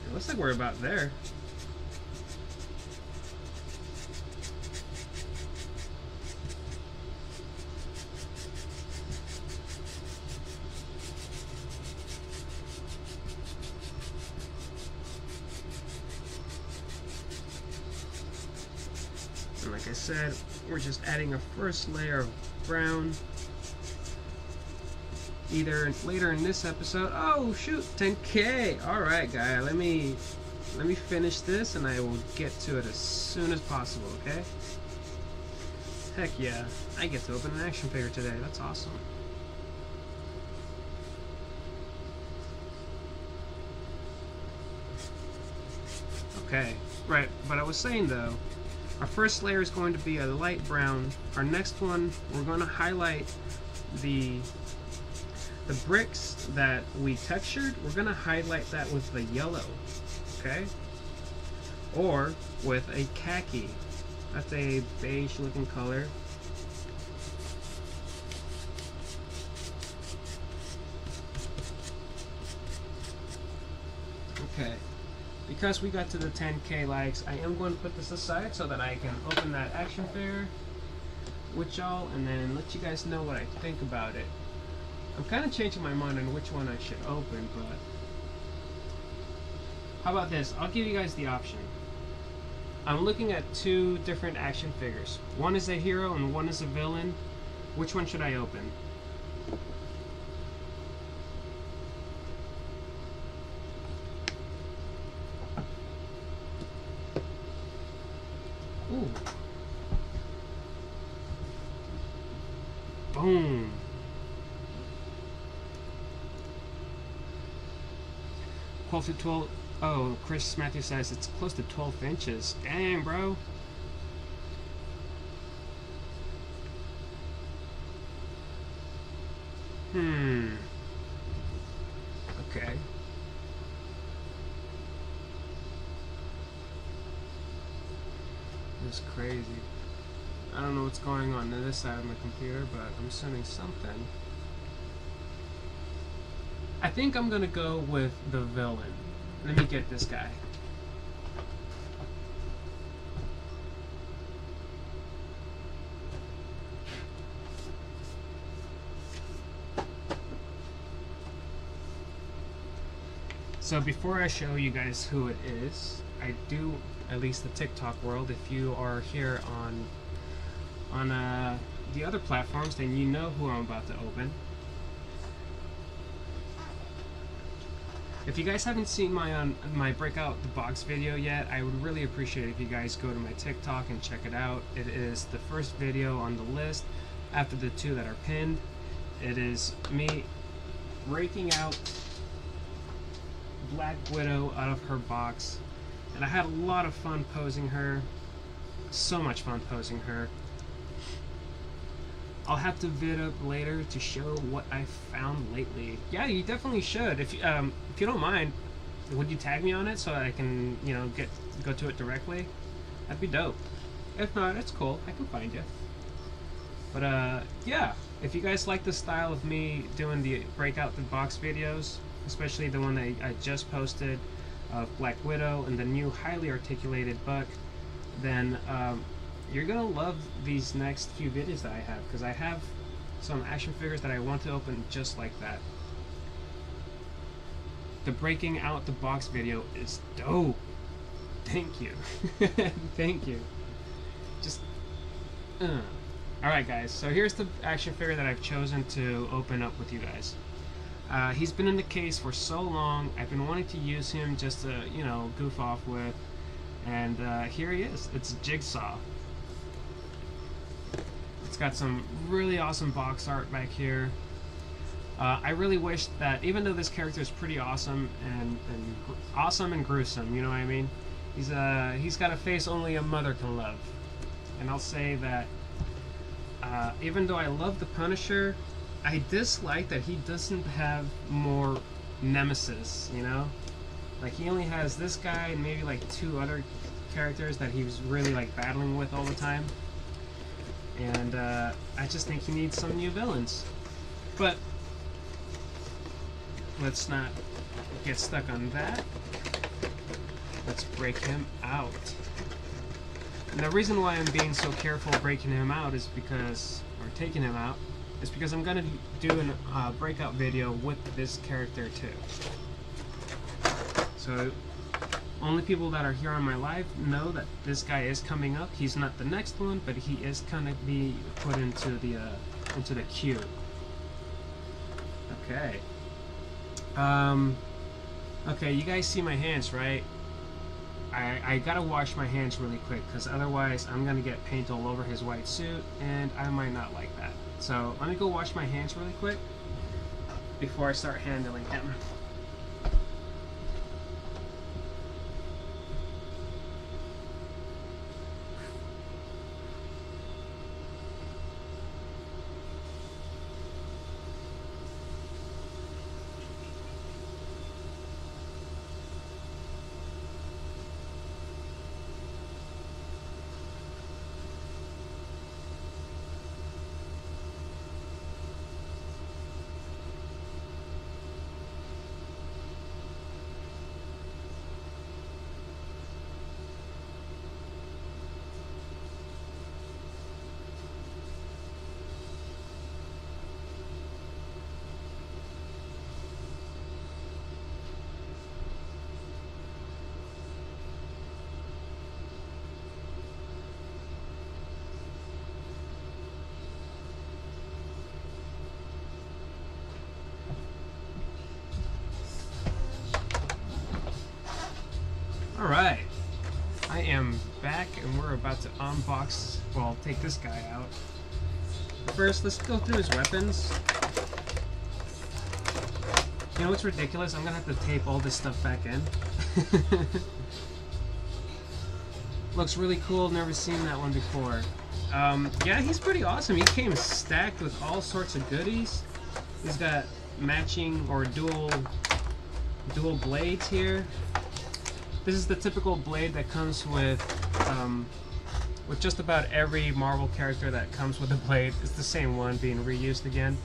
It looks like we're about there. And like I said, we're just adding a first layer of brown. Either later in this episode. Oh shoot, 10k. Alright guy, let me finish this and I will get to it as soon as possible, okay? Heck yeah, I get to open an action figure today. That's awesome. Okay, right, but I was saying though, our first layer is going to be a light brown. Our next one, we're going to highlight the bricks that we textured. We're going to highlight that with the yellow, okay? Or with a khaki. That's a beige looking color. Okay. Because we got to the 10k likes, I am going to put this aside so that I can open that action figure with y'all and then let you guys know what I think about it. I'm kind of changing my mind on which one I should open, but how about this? I'll give you guys the option. I'm looking at two different action figures. One is a hero and one is a villain. Which one should I open? Ooh. Boom. Close to 12. Oh, Chris Matthews says it's close to 12 inches. Dang, bro. Okay. That's crazy. I don't know what's going on this side of my computer, but I'm sending something. I think I'm gonna go with the villain. Let me get this guy. So before I show you guys who it is, I do, at least the TikTok world, if you are here on the other platforms, then you know who I'm about to open. If you guys haven't seen my breakout the box video yet, I would really appreciate it if you guys go to my TikTok and check it out. It is the first video on the list after the two that are pinned. It is me breaking out Black Widow out of her box, and I had a lot of fun posing her. So much fun posing her. I'll have to vid up later to show what I found lately. Yeah, you definitely should. If you don't mind, would you tag me on it so I can, you know, go to it directly? That'd be dope. If not, it's cool. I can find you. But yeah, if you guys like the style of me doing the breakout the box videos, especially the one that I just posted of Black Widow and the new highly articulated Buck, then you're gonna love these next few videos that I have, because I have some action figures that I want to open just like that. The breaking out the box video is dope. Thank you. Thank you. Just alright guys, so here's the action figure that I've chosen to open up with you guys. He's been in the case for so long. I've been wanting to use him just to, you know, goof off with, and here he is. It's Jigsaw. It's got some really awesome box art back here. I really wish that, even though this character is pretty awesome and gruesome, you know what I mean? He's got a face only a mother can love. And I'll say that even though I love the Punisher, I dislike that he doesn't have more nemesis, you know? Like, he only has this guy and maybe like two other characters that he was really like battling with all the time. And I just think he needs some new villains. But let's not get stuck on that. Let's break him out. And the reason why I'm being so careful breaking him out is because, or taking him out, is because I'm gonna do a breakout video with this character too. So only people that are here on my live know that this guy is coming up. He's not the next one, but he is gonna be put into the queue. Okay. Okay, you guys see my hands, right? I gotta wash my hands really quick, because otherwise I'm gonna get paint all over his white suit, and I might not like that. So let me go wash my hands really quick before I start handling him. I am back and we're about to unbox, well, take this guy out. First, let's go through his weapons. You know what's ridiculous? I'm gonna have to tape all this stuff back in. Looks really cool, never seen that one before. Yeah, he's pretty awesome. He came stacked with all sorts of goodies. He's got matching or dual blades here. This is the typical blade that comes with just about every Marvel character that comes with a blade. It's the same one being reused again.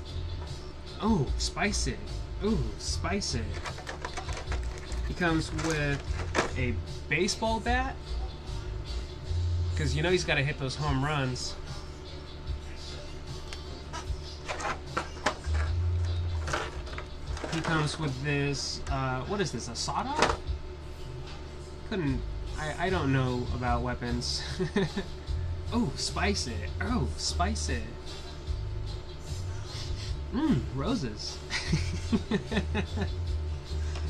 Oh, spicy. Ooh, spicy. He comes with a baseball bat, because you know he's got to hit those home runs. He comes with this, what is this, a sawed-off? I don't know about weapons. Oh, spicy. Oh, spicy. Roses.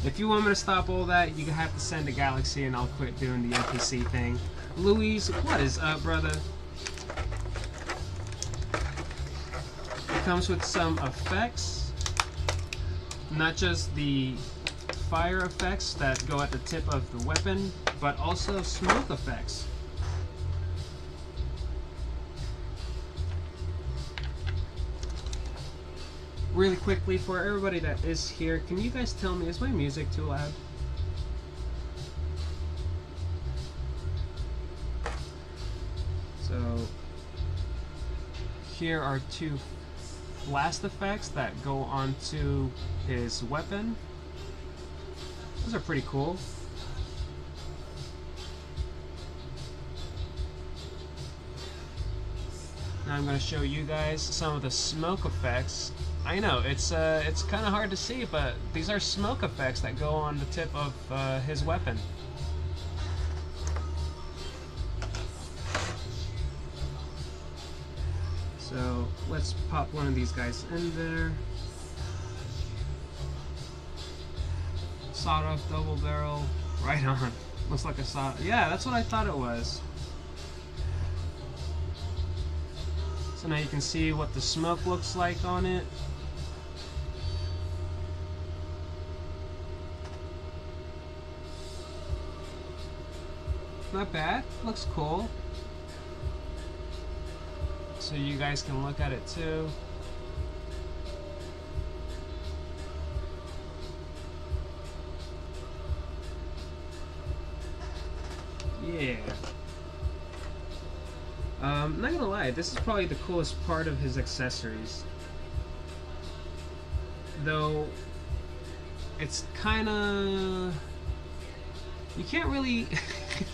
If you want me to stop all that, you have to send a galaxy and I'll quit doing the NPC thing. Louise, what is up, brother? It comes with some effects. Not just the fire effects that go at the tip of the weapon, but also smoke effects. Really quickly, for everybody that is here, can you guys tell me, is my music too loud? So, here are two blast effects that go onto his weapon. Those are pretty cool. Now I'm going to show you guys some of the smoke effects. I know, it's kind of hard to see, but these are smoke effects that go on the tip of his weapon. So let's pop one of these guys in there. Sawed-off double barrel, right on. Looks like a saw. Yeah, that's what I thought it was. So now you can see what the smoke looks like on it. Not bad. Looks cool. So you guys can look at it too. Yeah. Not gonna lie, this is probably the coolest part of his accessories. Though, it's kinda... You can't really...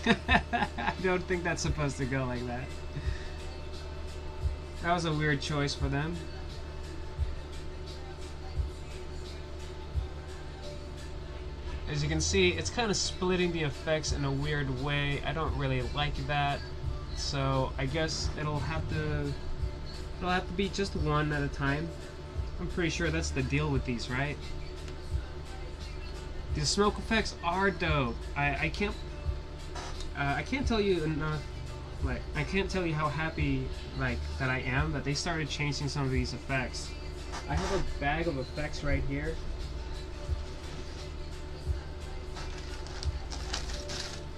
I don't think that's supposed to go like that. That was a weird choice for them. As you can see, it's kind of splitting the effects in a weird way. I don't really like that. So I guess it'll have to be just one at a time. I'm pretty sure that's the deal with these, right? The smoke effects are dope. I can't tell you enough. Like, I can't tell you how happy that I am that they started changing some of these effects. I have a bag of effects right here.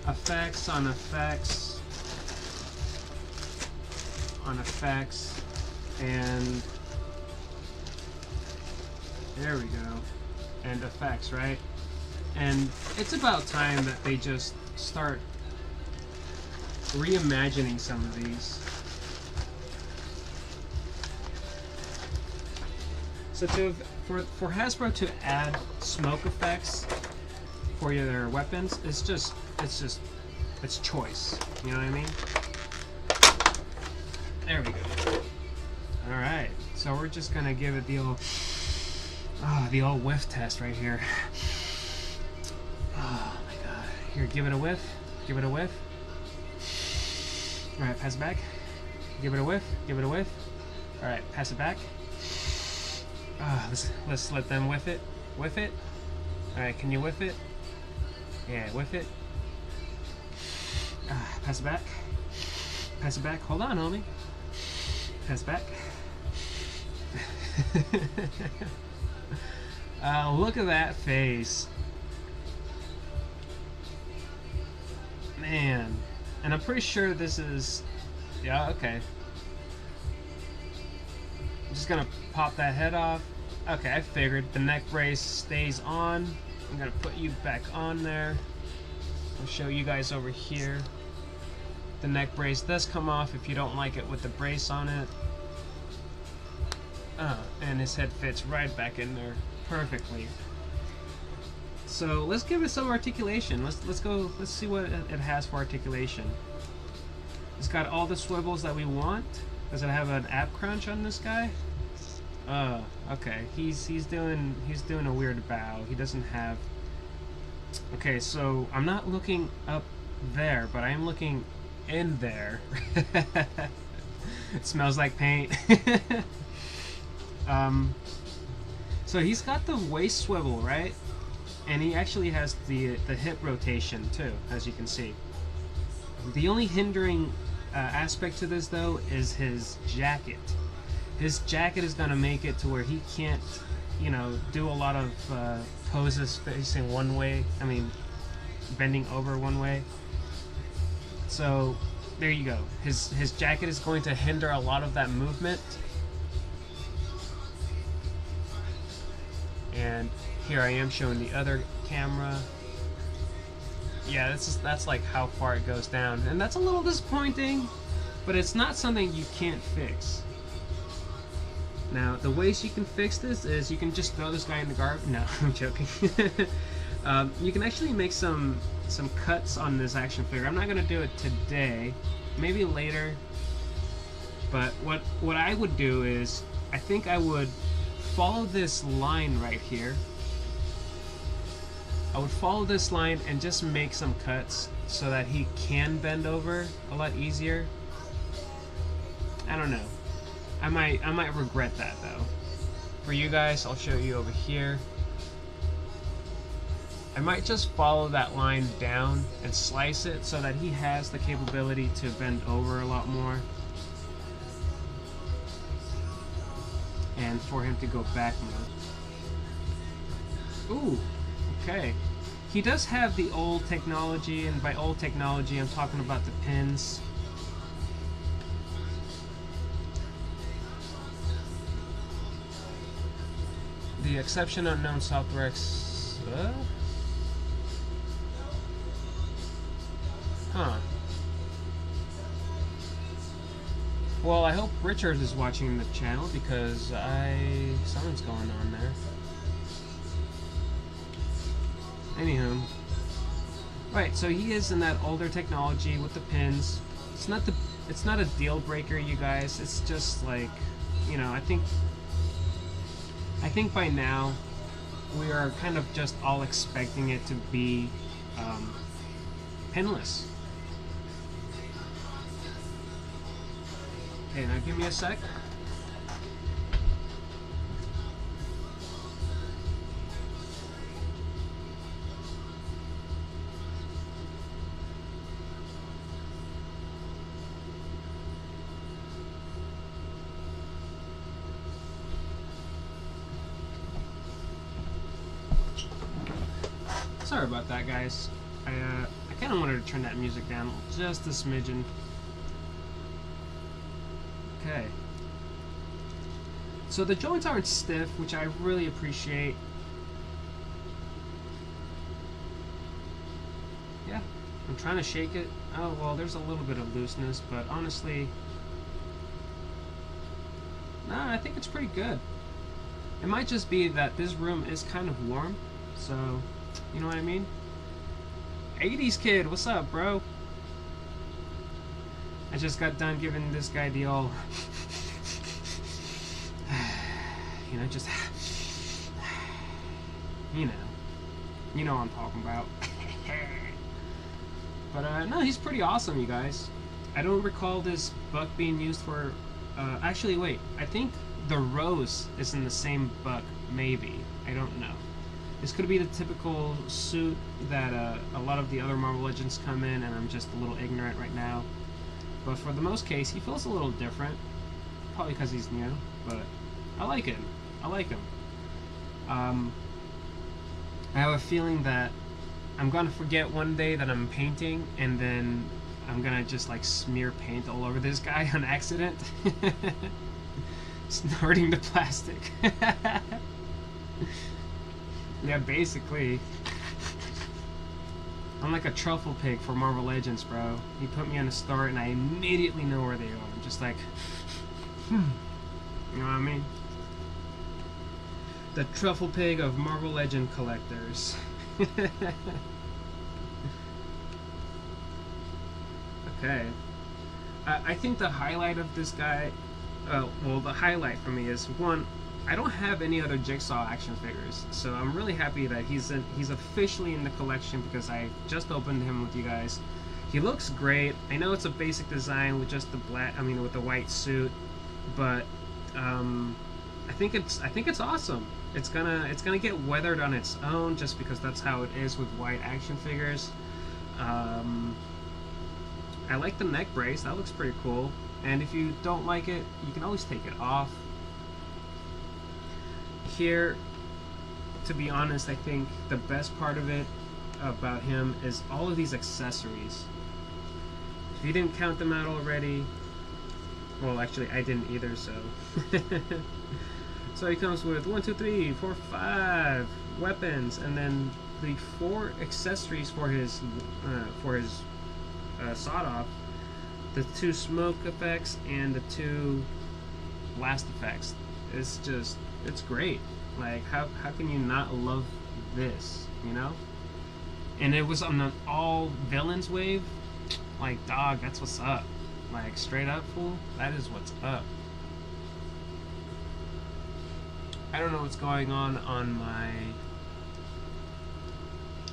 Effects on effects on effects, and there we go. And effects, right? And it's about time that they just start reimagining some of these. So for Hasbro to add smoke effects for their weapons, it's choice. You know what I mean? There we go. All right. So we're just gonna give it the old whiff test right here. Oh my god. Here, give it a whiff. Give it a whiff. Alright, pass it back. Give it a whiff. Give it a whiff. Alright, pass it back. Let's let them whiff it. Whiff it. Alright, can you whiff it? Yeah, whiff it. Pass it back. Pass it back. Hold on, homie. Pass it back. Look at that face. Man. And I'm pretty sure this is... Yeah, okay. I'm just gonna pop that head off. Okay, I figured. The neck brace stays on. I'm gonna put you back on there. I'll show you guys over here. The neck brace does come off if you don't like it with the brace on it. And his head fits right back in there perfectly. So let's give it some articulation. Let's go. Let's see what it has for articulation. It's got all the swivels that we want. Does it have an ab crunch on this guy? Okay. He's doing a weird bow. He doesn't have. Okay, so I'm not looking up there, but I am looking in there. It smells like paint. So he's got the waist swivel, right? And he actually has the hip rotation too, as you can see. The only hindering aspect to this, though, is his jacket. His jacket is gonna make it to where he can't, you know, do a lot of poses facing one way. I mean, bending over one way. So there you go. His jacket is going to hinder a lot of that movement. And here I am showing the other camera. Yeah, that's like how far it goes down, and that's a little disappointing, but it's not something you can't fix. Now, the ways you can fix this is you can just throw this guy in the garbage. No, I'm joking. You can actually make some cuts on this action figure. I'm not gonna do it today, maybe later. But what I would do is, I think I would follow this line right here. I would follow this line and just make some cuts so that he can bend over a lot easier. I don't know. I might regret that though. For you guys, I'll show you over here. I might just follow that line down and slice it so that he has the capability to bend over a lot more. And for him to go back more. Ooh, okay. He does have the old technology, and by old technology I'm talking about the pins. The exception unknown software Huh. Well, I hope Richard is watching the channel because something's going on there. Anywho. Right, so he is in that older technology with the pins. It's not a deal breaker, you guys. It's just like, you know, I think by now we are kind of just all expecting it to be pinless. Okay, now give me a sec. Sorry about that, guys. I kind of wanted to turn that music down just a smidgen. Okay. So the joints aren't stiff, which I really appreciate. Yeah, I'm trying to shake it. Oh, well, there's a little bit of looseness, but honestly, nah, I think it's pretty good. It might just be that this room is kind of warm, so, you know what I mean? 80s kid, what's up, bro? I just got done giving this guy the old, you know, just, you know what I'm talking about. But no, he's pretty awesome, you guys. I don't recall this buck being used for, actually wait, I think the rose is in the same buck, maybe. I don't know. This could be the typical suit that a lot of the other Marvel Legends come in, and I'm just a little ignorant right now. But for the most case, he feels a little different. Probably because he's new, but I like him. I like him. I have a feeling that I'm gonna forget one day that I'm painting, and then I'm gonna just like smear paint all over this guy on accident. Snorting the plastic. Yeah, basically. I'm like a truffle pig for Marvel Legends, bro. You put me in a store and I immediately know where they are. I'm just like, you know what I mean? The truffle pig of Marvel Legend collectors. Okay. I think the highlight of this guy, well, the highlight for me is, one, I don't have any other Jigsaw action figures, so I'm really happy that he's officially in the collection because I just opened him with you guys. He looks great. I know it's a basic design with just the black, with the white suit, but I think it's awesome. It's gonna get weathered on its own just because that's how it is with white action figures. I like the neck brace. That looks pretty cool. And if you don't like it, you can always take it off. Here, to be honest, I think the best part of it about him is all of these accessories. If you didn't count them out already, well, actually, I didn't either, so. So he comes with 1, 2, 3, 4, 5 weapons, and then the 4 accessories for his sawed-off, the 2 smoke effects, and the 2 blast effects. It's great. Like, how can you not love this, you know? And it was on an all villains wave. Like, dog, that's what's up. Like, straight up, fool, that is what's up. I don't know what's going on my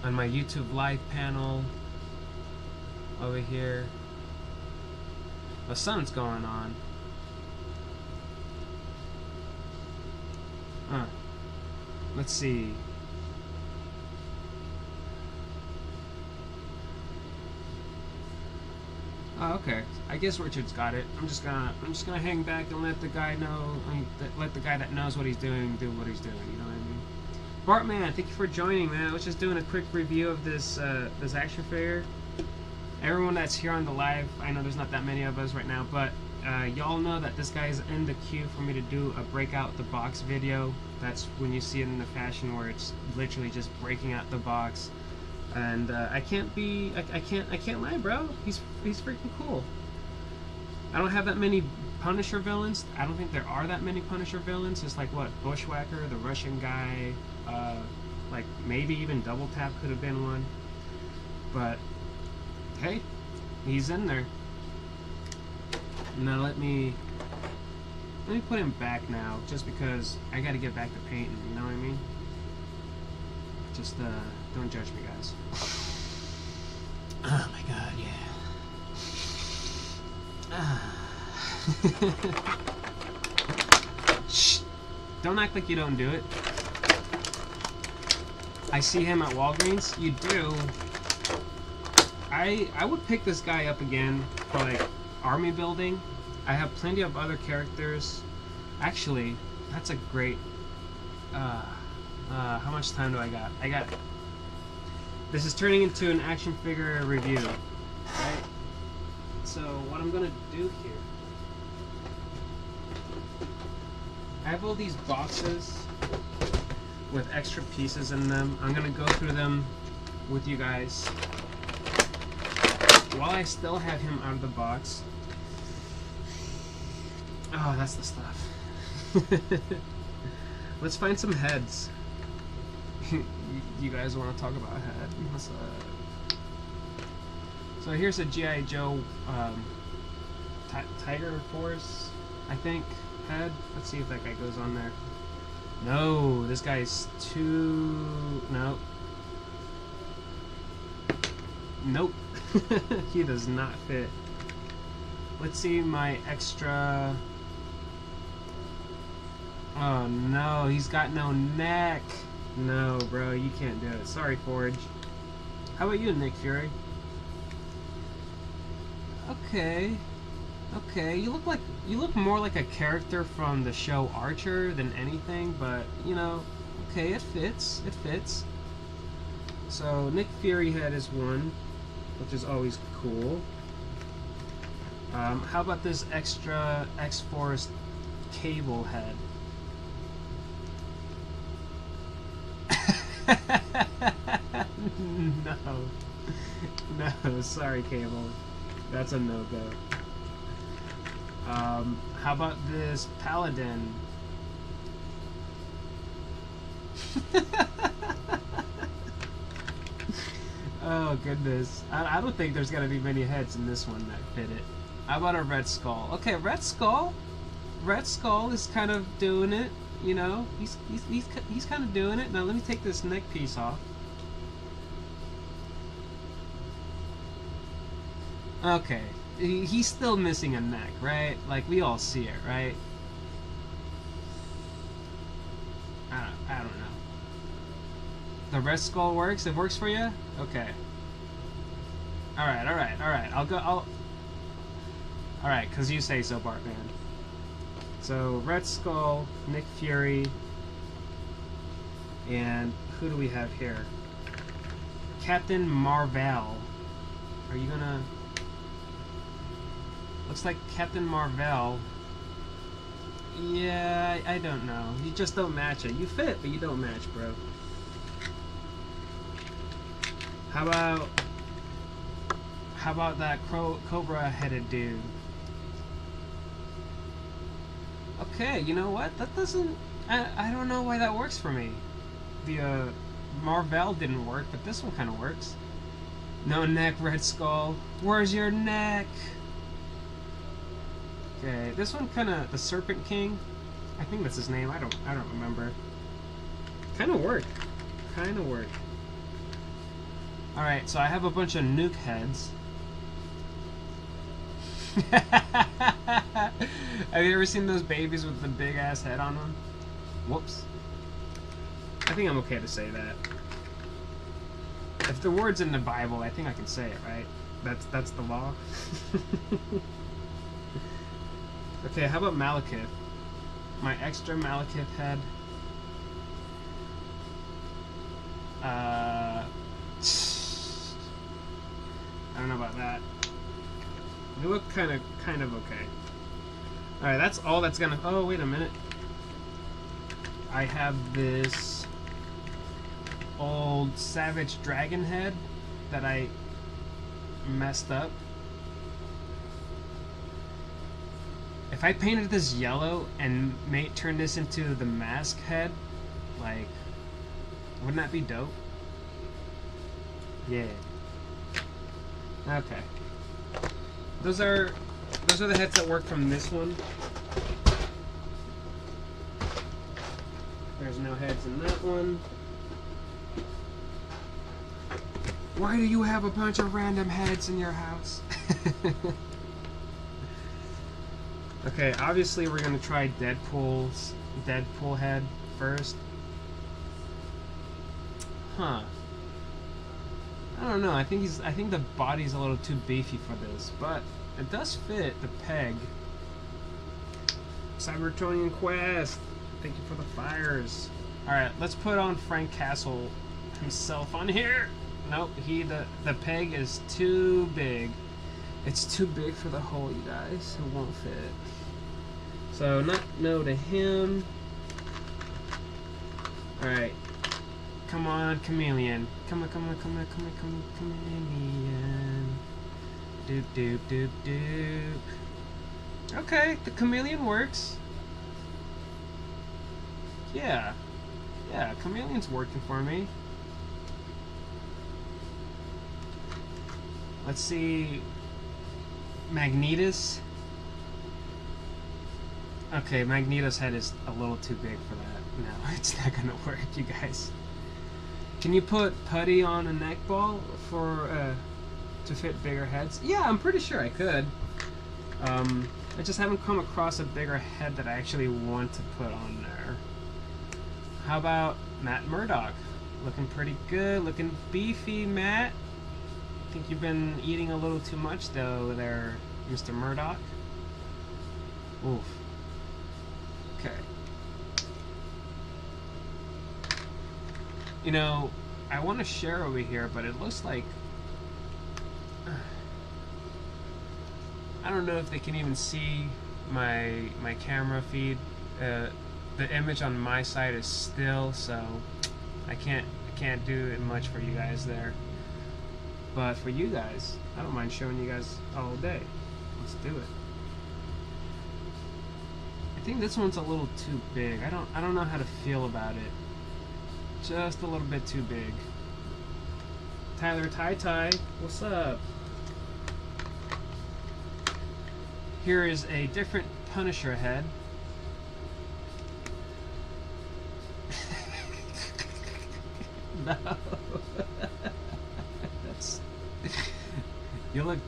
YouTube live panel over here. Something's going on. Let's see. Oh, okay. I guess Richard's got it. I'm just gonna hang back and let the guy know. Let the guy that knows what he's doing do what he's doing. You know what I mean? Bartman, thank you for joining, man. I was just doing a quick review of this this action figure. Everyone that's here on the live, I know there's not that many of us right now, but y'all know that this guy is in the queue for me to do a break out the box video. That's when you see it in the fashion where it's literally just breaking out the box. And I can't lie, bro. He's freaking cool. I don't have that many Punisher villains. I don't think there are that many Punisher villains. It's like, what, Bushwhacker, the Russian guy, like maybe even Double Tap could have been one. But hey, he's in there. Now let me put him back now, just because I gotta get back to painting, you know what I mean? Just don't judge me, guys. Oh my god, yeah. Shh. Don't act like you don't do it. I see him at Walgreens. You do. I would pick this guy up again for like army building. I have plenty of other characters. Actually, that's a great. How much time do I got? This is turning into an action figure review, right? So what I'm gonna do here, I have all these boxes with extra pieces in them. I'm gonna go through them with you guys while I still have him out of the box. Oh, that's the stuff. Let's find some heads. You guys want to talk about a head? So here's a G.I. Joe Tiger Force, I think, head. Let's see if that guy goes on there. No, this guy's too... No. Nope. He does not fit. Let's see my extra... Oh no, he's got no neck. No, bro, you can't do it. Sorry, Forge. How about you, Nick Fury? Okay. Okay, you look more like a character from the show Archer than anything, but you know, okay, it fits. It fits. So Nick Fury head is one, which is always cool. How about this extra X-Force cable head? No, sorry, Cable. That's a no-go. How about this Paladin? Oh, goodness. I don't think there's gonna be many heads in this one that fit it. How about a Red Skull? Okay, Red Skull. Red Skull is kind of doing it. You know, he's kind of doing it. Now let me take this neck piece off. Okay, he's still missing a neck, right? Like we all see it, right? I don't know. The Red Skull works. It works for you. Okay. All right. I'll go. All right, cause you say so, Bartman. So Red Skull, Nick Fury, and who do we have here? Captain Marvel. Are you gonna? Looks like Captain Marvel. Yeah, I don't know. You just don't match it. You fit, but you don't match, bro. How about that Cobra-headed dude? Okay, you know what? That doesn't... I don't know why that works for me. The Marvel didn't work, but this one kind of works. No neck, Red Skull. Where's your neck? Okay, this one kind of... The Serpent King? I think that's his name. I don't remember. Kind of worked. Kind of worked. Alright, so I have a bunch of nuke heads. Have you ever seen those babies with the big ass head on them? Whoops. I think I'm okay to say that. If the word's in the Bible, I think I can say it, right? That's the law. Okay, how about Malekith? My extra Malekith head. I don't know about that. You look kind of okay. Alright, that's all that's gonna... Oh, wait a minute. I have this old Savage Dragon head that I messed up. If I painted this yellow and turn this into the mask head, like, wouldn't that be dope? Yeah. Okay. Those are the heads that work from this one. There's no heads in that one. Why do you have a bunch of random heads in your house? Okay, obviously we're gonna try Deadpool's Deadpool head first. Huh. I don't know. I think the body's a little too beefy for this, but it does fit the peg. Cybertronian Quest. Thank you for the fires. All right, let's put on Frank Castle himself on here. Nope, the peg is too big. It's too big for the hole, you guys. It won't fit. So not no to him. All right. Come on, chameleon. Come on, chameleon. Doop, doop, doop, doop. Okay, the chameleon works. Yeah. Yeah, chameleon's working for me. Let's see. Magnetus. Okay, Magneto's head is a little too big for that. No, it's not gonna work, you guys. Can you put putty on a neck ball for to fit bigger heads? Yeah, I'm pretty sure I could. I just haven't come across a bigger head that I actually want to put on there. How about Matt Murdock? Looking pretty good, looking beefy, Matt. Think you've been eating a little too much though there, Mr. Murdock. Oof. Okay. You know, I want to share over here, but it looks like I don't know if they can even see my camera feed. The image on my side is still, so I can't do much for you guys there. But for you guys, I don't mind showing you guys all day. Let's do it. I think this one's a little too big. I don't know how to feel about it. Just a little bit too big. Tyler Ty, what's up? Here is a different Punisher head. No. You look